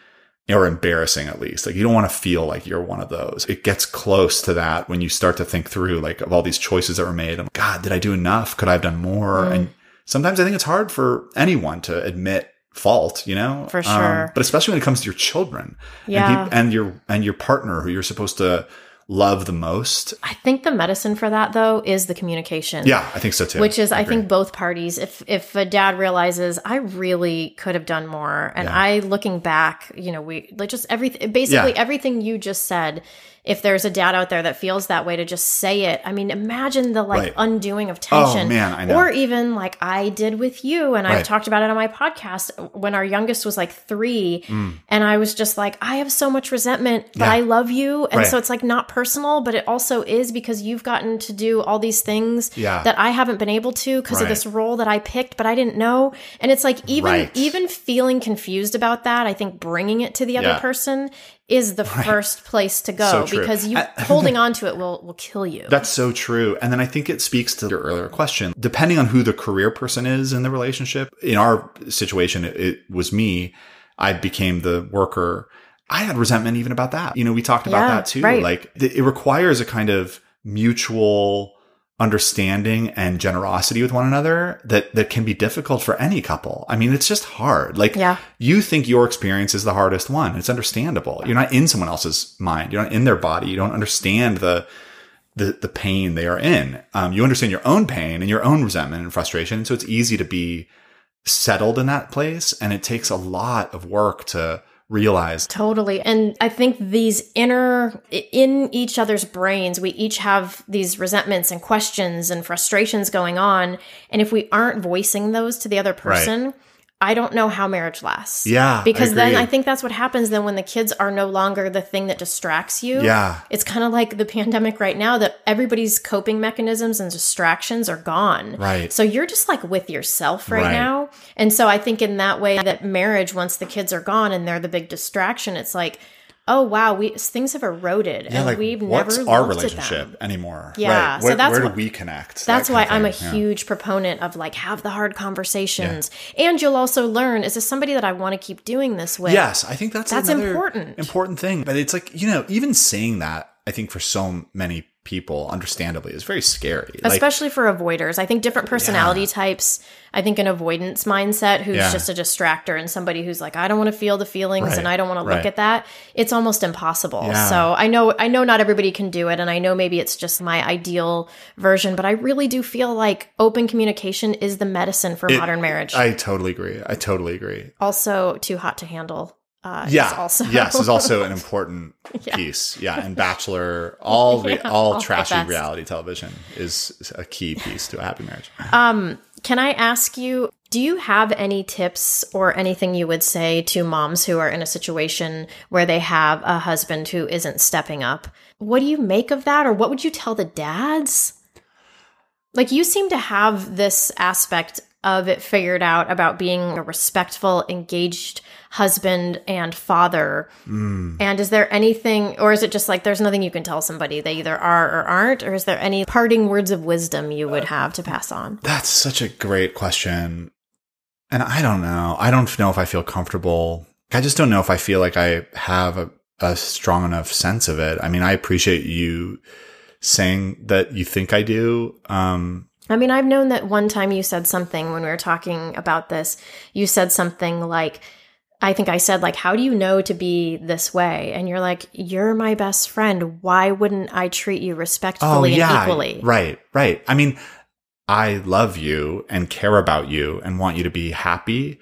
Speaker 3: or embarrassing, at least. Like you don't want to feel like you're one of those. It gets close to that when you start to think through like of all these choices that were made. God, did I do enough? Could I have done more? And sometimes I think it's hard for anyone to admit fault, for sure. But especially when it comes to your children and your partner who you're supposed to love the most. I
Speaker 1: think the medicine for that though is the communication.
Speaker 3: Yeah, I think so too.
Speaker 1: Which is, I think both parties, if a dad realizes I really could have done more, and I, looking back, we like just everything, basically everything you just said. If there's a dad out there that feels that way, to just say it. I mean, imagine the undoing of tension.
Speaker 3: Oh man, I know.
Speaker 1: Or even like I did with you, and I've talked about it on my podcast when our youngest was like 3, and I was just like, I have so much resentment, but I love you, and so it's like not personal, but it also is because you've gotten to do all these things that I haven't been able to because of this role that I picked, but I didn't know. And it's like even feeling confused about that, I think bringing it to the other person is the first place to go, because you holding on to it will kill you.
Speaker 3: That's so true. And then I think it speaks to your earlier question. Depending on who the career person is in the relationship, in our situation, it was me. I became the worker. I had resentment even about that. We talked about that too. Right. Like it requires a kind of mutual understanding and generosity with one another that can be difficult for any couple. I mean, it's just hard. Like you think your experience is the hardest one. It's understandable. You're not in someone else's mind. You're not in their body. You don't understand the pain they are in. You understand your own pain and your own resentment and frustration. So it's easy to be settled in that place. And it takes a lot of work to realize.
Speaker 1: Totally. And I think in each other's brains, we each have these resentments and questions and frustrations going on. And if we aren't voicing those to the other person, I don't know how marriage lasts.
Speaker 3: Yeah.
Speaker 1: Because then I think that's what happens then when the kids are no longer the thing that distracts you.
Speaker 3: Yeah.
Speaker 1: It's kind of like the pandemic right now that everybody's coping mechanisms and distractions are gone.
Speaker 3: Right.
Speaker 1: So you're just like with yourself right now. And so I think in that way that marriage, once the kids are gone and they're the big distraction, it's like, oh, wow, things have eroded and we've never
Speaker 3: what's
Speaker 1: looked
Speaker 3: our
Speaker 1: at
Speaker 3: relationship
Speaker 1: them
Speaker 3: anymore?
Speaker 1: Yeah.
Speaker 3: Right.
Speaker 1: So
Speaker 3: Where do we connect?
Speaker 1: That's why I'm a huge proponent of like have the hard conversations. Yeah. And you'll also learn, is this somebody that I want to keep doing this with?
Speaker 3: Yes, I think that's another
Speaker 1: important
Speaker 3: thing. But it's like, even saying that, I think for so many people, understandably, is very scary.
Speaker 1: Especially for avoiders. I think different personality types, I think an avoidance mindset who's just a distractor and somebody who's like, I don't want to feel the feelings and I don't want to look at that. It's almost impossible. Yeah. So I know not everybody can do it. And I know maybe it's just my ideal version, but I really do feel like open communication is the medicine for modern marriage.
Speaker 3: I totally agree.
Speaker 1: Also, too hot to handle.
Speaker 3: Is also an important piece. Yeah, and Bachelor, all trashy reality television is a key piece to a happy marriage.
Speaker 1: Can I ask you, do you have any tips or anything you would say to moms who are in a situation where they have a husband who isn't stepping up? What do you make of that? Or what would you tell the dads? Like, you seem to have this aspect of it figured out about being a respectful, engaged husband and father. And is there anything, or is it just like there's nothing you can tell somebody? They either are or aren't, or is there any parting words of wisdom you would have to pass on?
Speaker 3: That's such a great question. And I don't know. I don't know if I feel comfortable. I just don't know if I feel like I have a strong enough sense of it. I mean, I appreciate you saying that you think I do.
Speaker 1: I mean, I've known that one time you said something when we were talking about this. You said something like, I think I said, like, how do you know to be this way? And you're like, you're my best friend. Why wouldn't I treat you respectfully and equally?
Speaker 3: Right. I mean, I love you and care about you and want you to be happy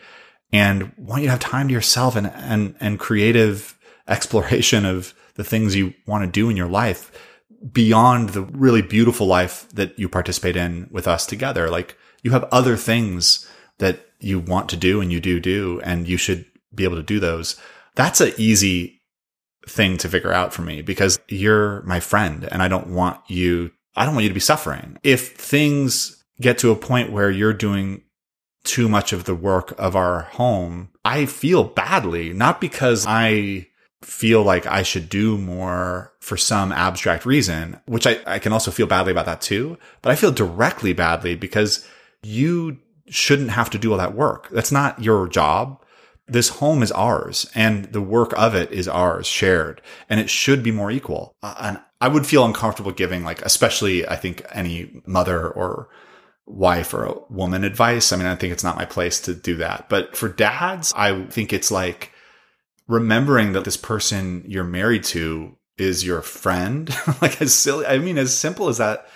Speaker 3: and want you to have time to yourself and creative exploration of the things you want to do in your life beyond the really beautiful life that you participate in with us together. Like, you have other things that you want to do and you do, and you should be able to do those. That's an easy thing to figure out for me because you're my friend and I don't want you to be suffering. If things get to a point where you're doing too much of the work of our home, I feel badly, not because I feel like I should do more for some abstract reason, which I can also feel badly about that too. But I feel directly badly because you shouldn't have to do all that work. That's not your job. This home is ours and the work of it is ours, shared, and it should be more equal. And I would feel uncomfortable giving, like, especially I think any mother or wife or a woman advice. I mean, I think it's not my place to do that. But for dads, I think it's like remembering that this person you're married to is your friend. Like, as simple as that.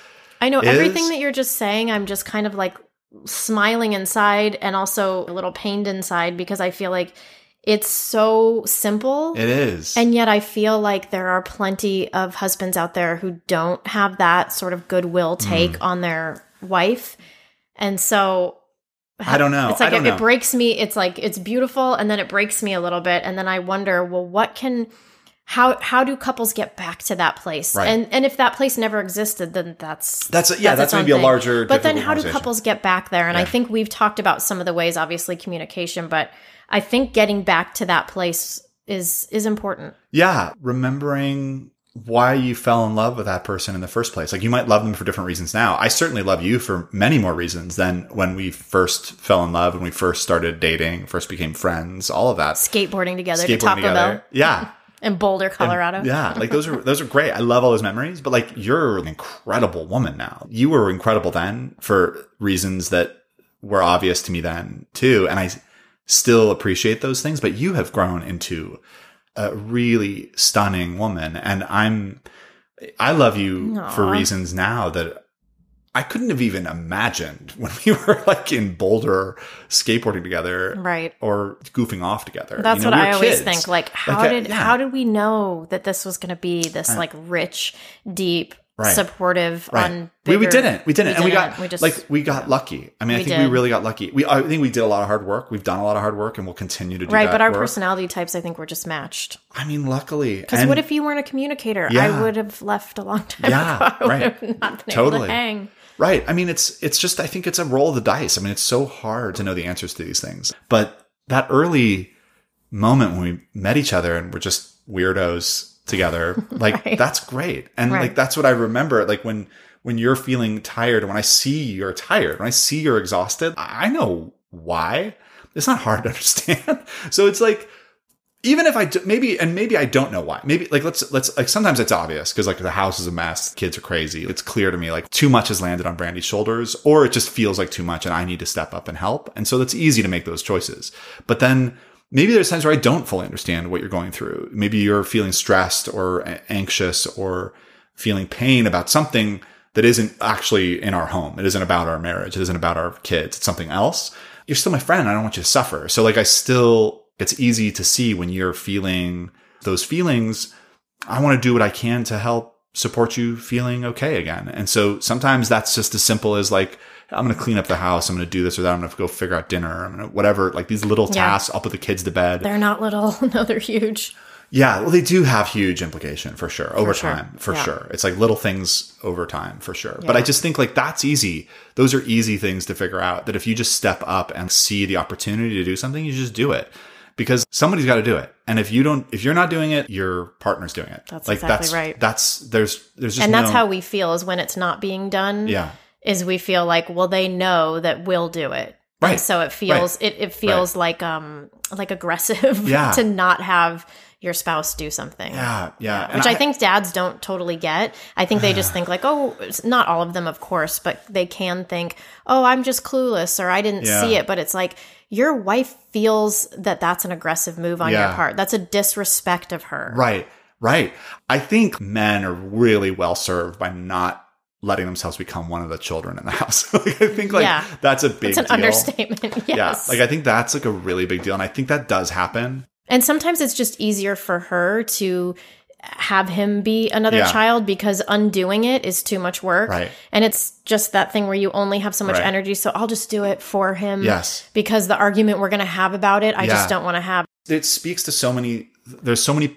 Speaker 1: I know everything that you're just saying, I'm just kind of like smiling inside and also a little pained inside because I feel like it's so simple.
Speaker 3: It is.
Speaker 1: And yet I feel like there are plenty of husbands out there who don't have that sort of goodwill take on their wife. And so
Speaker 3: I don't know.
Speaker 1: It's like it breaks me. It's like it's beautiful and then it breaks me a little bit. And then I wonder, well, how do couples get back to that place?
Speaker 3: Right.
Speaker 1: And if that place never existed, then that's
Speaker 3: maybe a larger.
Speaker 1: But then how do couples get back there? And I think we've talked about some of the ways, obviously communication, but I think getting back to that place is important.
Speaker 3: Yeah, remembering why you fell in love with that person in the first place. Like, you might love them for different reasons now. I certainly love you for many more reasons than when we first fell in love, when we first started dating, first became friends, all of that.
Speaker 1: Skateboarding together to Taco Bell.
Speaker 3: Yeah.
Speaker 1: In Boulder, Colorado.
Speaker 3: Like those are great. I love all those memories, but like, you're an incredible woman now. You were incredible then for reasons that were obvious to me then too. And I still appreciate those things, but you have grown into a really stunning woman. And I love you for reasons now that I couldn't have even imagined when we were like in Boulder skateboarding together,
Speaker 1: Right,
Speaker 3: or goofing off together.
Speaker 1: That's what I always think. Like, how
Speaker 3: yeah.
Speaker 1: did we know that this was going to be this like rich, deep, supportive? On bigger,
Speaker 3: we didn't, and we got
Speaker 1: yeah.
Speaker 3: lucky. I mean, I think we really got lucky. I think we did a lot of hard work. We've done a lot of hard work, and we'll continue to do that.
Speaker 1: But our
Speaker 3: work.
Speaker 1: personality types, I think, were just matched.
Speaker 3: I mean, luckily,
Speaker 1: because what if you weren't a communicator? I would have left a long time ago. I would have not been able to hang.
Speaker 3: Right. I mean, it's just, I think it's a roll of the dice. I mean, it's so hard to know the answers to these things. But that early moment when we met each other and we're just weirdos together, like, that's great. And like, that's what I remember. Like when you're feeling tired, when I see you're tired, when I see you're exhausted, I know why. It's not hard to understand. So it's like, even if maybe I don't know why. Maybe like let's like sometimes it's obvious because like the house is a mess, kids are crazy. It's clear to me like too much has landed on Brandy's shoulders, or it just feels like too much and I need to step up and help. And so it's easy to make those choices. But then maybe there's times where I don't fully understand what you're going through. Maybe you're feeling stressed or anxious or feeling pain about something that isn't actually in our home. It isn't about our marriage. It isn't about our kids. It's something else. You're still my friend. I don't want you to suffer. So like it's easy to see when you're feeling those feelings. I want to do what I can to help support you feeling okay again. And so sometimes that's just as simple as like, I'm going to clean up the house. I'm going to do this or that. I'm going to go figure out dinner. I'm going to whatever, like these little tasks. I'll put the kids to bed.
Speaker 1: They're not little. No, they're huge.
Speaker 3: Yeah. Well, they do have huge implication for sure. Over time, for sure. It's like little things over time for sure. Yeah. But I just think like that's easy. Those are easy things to figure out, that if you just step up and see the opportunity to do something, you just do it. Because somebody's got to do it. And if you're not doing it, your partner's doing it.
Speaker 1: That's like, exactly right.
Speaker 3: There's just
Speaker 1: and that's how we feel is when it's not being done.
Speaker 3: Yeah.
Speaker 1: Is we feel like, well, they know that we'll do it.
Speaker 3: Right.
Speaker 1: And so it feels, it feels like aggressive to not have your spouse do something.
Speaker 3: Yeah.
Speaker 1: Which I think dads don't totally get. I think they just think like, oh, not all of them, of course, but they can think, oh, I'm just clueless or I didn't see it. But it's like, your wife feels that that's an aggressive move on your part. That's a disrespect of her.
Speaker 3: Right. I think men are really well served by not letting themselves become one of the children in the house. Like, I think that's a big deal.
Speaker 1: That's an understatement. Yes.
Speaker 3: Yeah. Like I think that's like a really big deal. And I think that does happen.
Speaker 1: And sometimes it's just easier for her to have him be another child because undoing it is too much work. Right. And it's just that thing where you only have so much energy. So I'll just do it for him. Yes. Because the argument we're going to have about it, I just don't want to have.
Speaker 3: It speaks to there's so many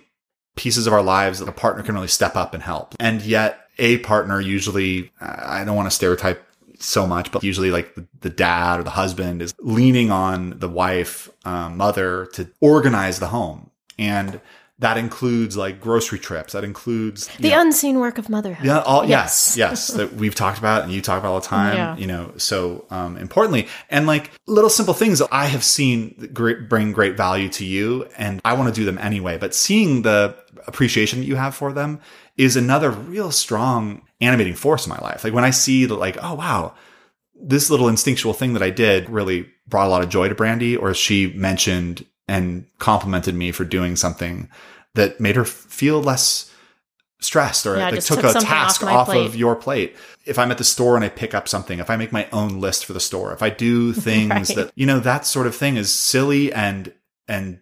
Speaker 3: pieces of our lives that a partner can really step up and help. And yet a partner usually, I don't want to stereotype so much, but usually like the dad or the husband is leaning on the wife, mother to organize the home. And that includes like grocery trips. That includes
Speaker 1: the unseen work of motherhood.
Speaker 3: Yeah. Yes. That we've talked about and you talk about all the time, so importantly, and like little simple things that I have seen bring great value to you, and I want to do them anyway. But seeing the appreciation that you have for them is another real strong animating force in my life. Like when I see that, like, oh wow, this little instinctual thing that I did really brought a lot of joy to Brandy, or she mentioned and complimented me for doing something that made her feel less stressed, or like took a task off of your plate. If I'm at the store and I pick up something, if I make my own list for the store, if I do things that, that sort of thing is silly and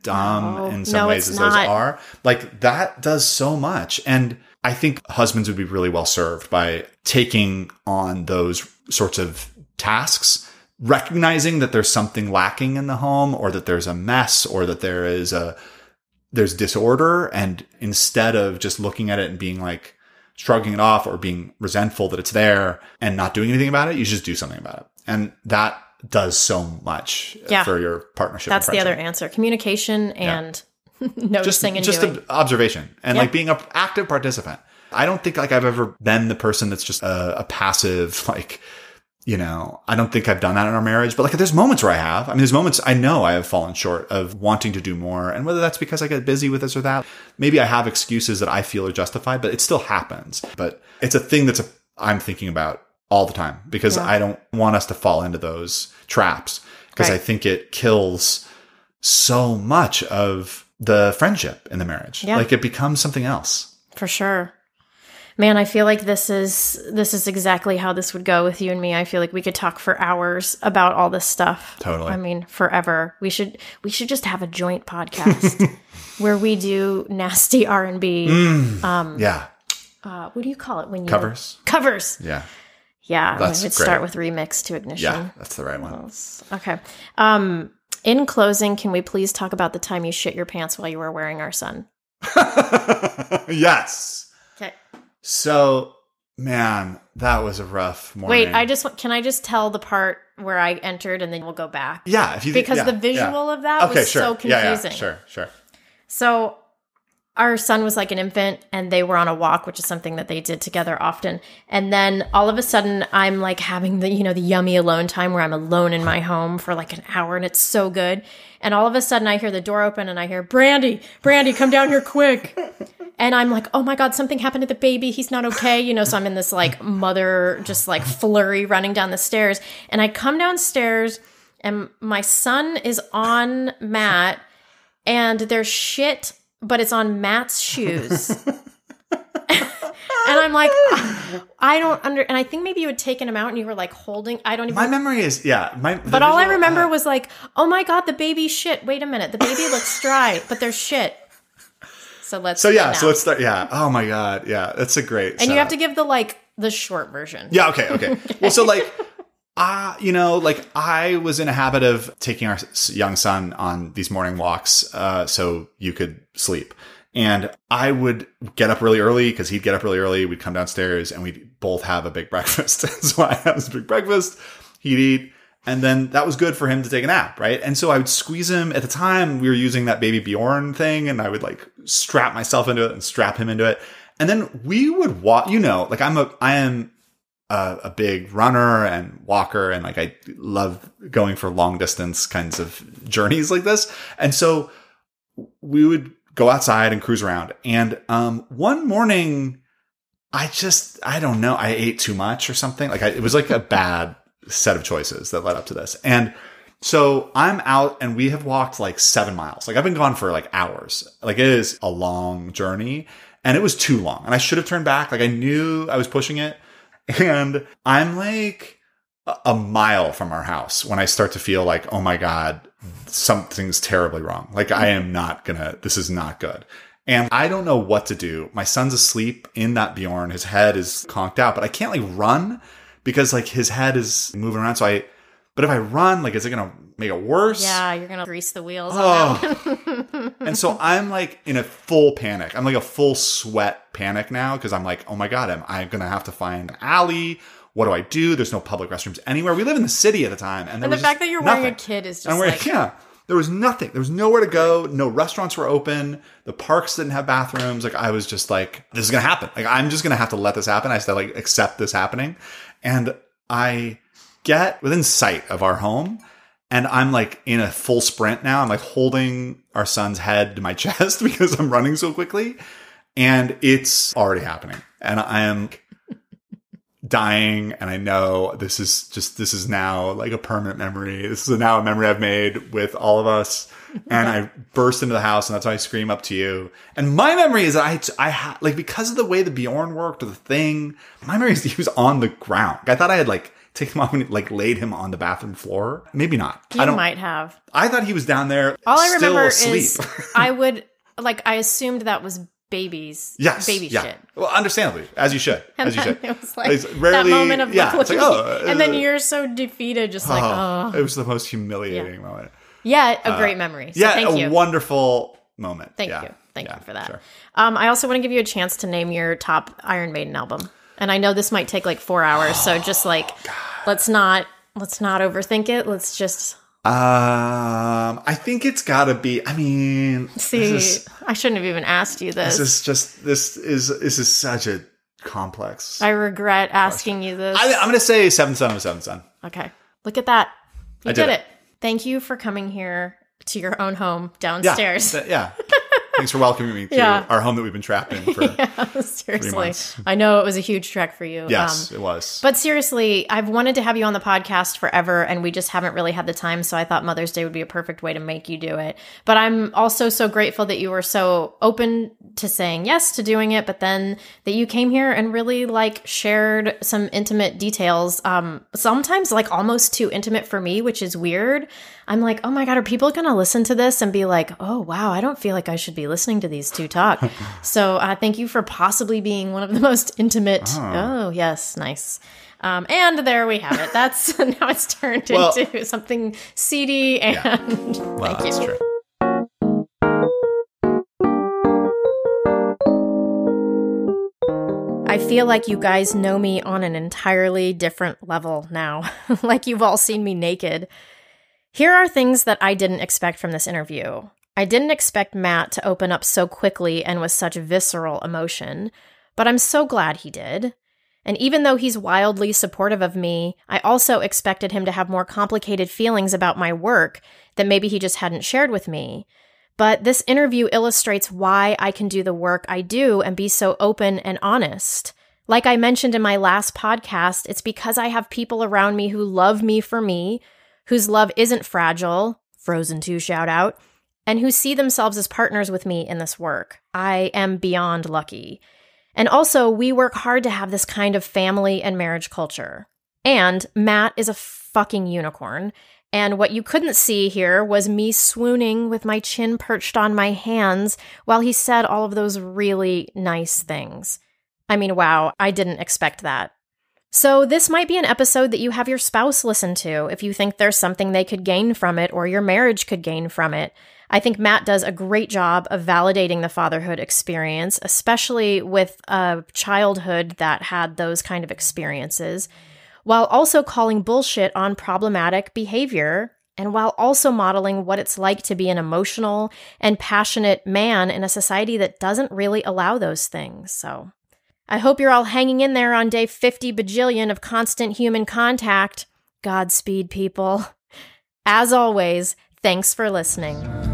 Speaker 3: dumb in some ways as those are, like that does so much. And I think husbands would be really well served by taking on those sorts of tasks, recognizing that there's something lacking in the home, or that there's a mess, or that there's disorder. And instead of just looking at it and being like shrugging it off or being resentful that it's there and not doing anything about it, you just do something about it. And that does so much for your partnership.
Speaker 1: That's the other answer. Communication and noticing and doing.
Speaker 3: Just observation and like being an active participant. I don't think like I've ever been the person that's just a passive, like, I don't think I've done that in our marriage, but like there's moments where I have. I mean, there's moments I know I have fallen short of wanting to do more. And whether that's because I get busy with this or that, maybe I have excuses that I feel are justified, but it still happens. But it's a thing I'm thinking about all the time, because I don't want us to fall into those traps, because I think it kills so much of the friendship in the marriage. Yeah. Like it becomes something else.
Speaker 1: For sure. Man, I feel like this is exactly how this would go with you and me. I feel like we could talk for hours about all this stuff.
Speaker 3: Totally.
Speaker 1: I mean, forever. We should just have a joint podcast where we do nasty R&B.
Speaker 3: Yeah.
Speaker 1: What do you call it when you
Speaker 3: Covers?
Speaker 1: Covers.
Speaker 3: Yeah.
Speaker 1: Yeah.
Speaker 3: That's
Speaker 1: we would
Speaker 3: great.
Speaker 1: start with Remix to Ignition.
Speaker 3: Yeah, that's the right one.
Speaker 1: Okay. In closing, can we please talk about the time you shit your pants while you were wearing our son?
Speaker 3: Yes.
Speaker 1: Okay.
Speaker 3: So, man, that was a rough morning.
Speaker 1: Wait, can I just tell the part where I entered and then we'll go back?
Speaker 3: Yeah, if you
Speaker 1: because the visual of that was so confusing.
Speaker 3: Yeah, sure.
Speaker 1: So our son was like an infant and they were on a walk, which is something that they did together often. And then all of a sudden I'm like having the yummy alone time where I'm alone in my home for like an hour and it's so good. And all of a sudden I hear the door open and I hear, Brandy, come down here quick. And I'm like, oh my God, something happened to the baby. He's not okay. So I'm in this like mother, just like flurry running down the stairs. And I come downstairs and my son is on Matt and there's shit, but it's on Matt's shoes. And I'm like, I don't and I think maybe you had taken him out and you were like holding, I don't even.
Speaker 3: My memory is,
Speaker 1: but all I remember was like, oh my God, the baby shit. Wait a minute. The baby looks dry, but there's shit. So let's
Speaker 3: start. Yeah. Oh my God. Yeah. That's a great
Speaker 1: And
Speaker 3: setup.
Speaker 1: you have to give the short version.
Speaker 3: Yeah. Okay. Well, so like, I was in a habit of taking our young son on these morning walks, so you could sleep. And I would get up really early because he'd get up really early. We'd come downstairs and we'd both have a big breakfast. So I have this big breakfast, he'd eat, and then that was good for him to take a nap, right? And so I would squeeze him. At the time, we were using that Baby Bjorn thing, and I would like strap myself into it and strap him into it. And then we would walk, like I am a big runner and walker, and like I love going for long distance kinds of journeys like this. And so we would go outside and cruise around. And one morning, I don't know, I ate too much or something. Like it was like a bad set of choices that led up to this. And so I'm out and we have walked like 7 miles. Like I've been gone for like hours. Like it is a long journey and it was too long. And I should have turned back. Like I knew I was pushing it. And I'm like a mile from our house when I start to feel like, oh my God, something's terribly wrong. Like this is not good. And I don't know what to do. My son's asleep in that Bjorn. His head is conked out, but I can't like run because like his head is moving around. But if I run, like, is it going to make it worse?
Speaker 1: Yeah, you're going to grease the wheels on that one.
Speaker 3: And so I'm like in a full panic. I'm like a full sweat panic now because I'm like, oh my God, I'm going to have to find an alley. What do I do? There's no public restrooms anywhere. We live in the city at the time. And
Speaker 1: the fact that you're wearing a kid is just
Speaker 3: there was nothing. There was nowhere to go. No restaurants were open. The parks didn't have bathrooms. Like I was just like, this is going to happen. Like I'm just going to have to let this happen. I just like accept this happening. And I get within sight of our home and I'm like in a full sprint now. I'm like holding our son's head to my chest because I'm running so quickly and it's already happening. And I am dying. And I know this is now like a permanent memory. This is now a memory I've made with all of us. And I burst into the house and that's why I scream up to you. And my memory is that I like, because of the way the Bjorn worked or the thing, my memory is that he was on the ground. I thought I had like taken him off and like laid him on the bathroom floor. Maybe not.
Speaker 1: You might have.
Speaker 3: I thought he was down there.
Speaker 1: All I
Speaker 3: still
Speaker 1: remember
Speaker 3: asleep.
Speaker 1: is I assumed that was babies.
Speaker 3: Yes.
Speaker 1: Baby shit.
Speaker 3: Well, understandably, as you should.
Speaker 1: And
Speaker 3: as you should.
Speaker 1: It was like that moment of
Speaker 3: it's like,
Speaker 1: and then you're so defeated, just like, oh.
Speaker 3: It was the most humiliating moment.
Speaker 1: Yeah, a great memory. So thank you.
Speaker 3: Wonderful moment.
Speaker 1: Thank you. Thank you for that. Sure. I also want to give you a chance to name your top Iron Maiden album. And I know this might take like 4 hours, so just like, let's not overthink it. Let's just.
Speaker 3: I think it's got to be. I mean,
Speaker 1: I shouldn't have even asked you this.
Speaker 3: This is such a complex.
Speaker 1: I regret asking you this.
Speaker 3: I'm going to say Seventh Son of a Seventh Son.
Speaker 1: Okay, look at that. You did it.
Speaker 3: it.
Speaker 1: Thank you for coming here to your own home downstairs.
Speaker 3: Yeah. Thanks for welcoming me to our home that we've been trapped in for
Speaker 1: seriously.
Speaker 3: 3 months.
Speaker 1: I know it was a huge trek for you.
Speaker 3: Yes, it was.
Speaker 1: But seriously, I've wanted to have you on the podcast forever, and we just haven't really had the time, so I thought Mother's Day would be a perfect way to make you do it. But I'm also so grateful that you were so open to saying yes to doing it, but then that you came here and really like shared some intimate details, sometimes like almost too intimate for me, which is weird. I'm like, oh my God, are people going to listen to this and be like, oh, wow, I don't feel like I should be listening to these two talk. So thank you for possibly being one of the most intimate. Oh, yes. Nice. And there we have it. That's now it's turned into something seedy and
Speaker 3: Well,
Speaker 1: thank you.
Speaker 3: that's true.
Speaker 1: I feel like you guys know me on an entirely different level now, like you've all seen me naked. Here are things that I didn't expect from this interview. I didn't expect Matt to open up so quickly and with such visceral emotion, but I'm so glad he did. And even though he's wildly supportive of me, I also expected him to have more complicated feelings about my work that maybe he just hadn't shared with me. But this interview illustrates why I can do the work I do and be so open and honest. Like I mentioned in my last podcast, it's because I have people around me who love me for me, whose love isn't fragile, Frozen 2 shout out, and who see themselves as partners with me in this work. I am beyond lucky. And also, we work hard to have this kind of family and marriage culture. And Matt is a fucking unicorn. And what you couldn't see here was me swooning with my chin perched on my hands while he said all of those really nice things. I mean, wow, I didn't expect that. So this might be an episode that you have your spouse listen to if you think there's something they could gain from it or your marriage could gain from it. I think Matt does a great job of validating the fatherhood experience, especially with a childhood that had those kind of experiences, while also calling bullshit on problematic behavior, and while also modeling what it's like to be an emotional and passionate man in a society that doesn't really allow those things. So I hope you're all hanging in there on day 50 bajillion of constant human contact. Godspeed, people. As always, thanks for listening.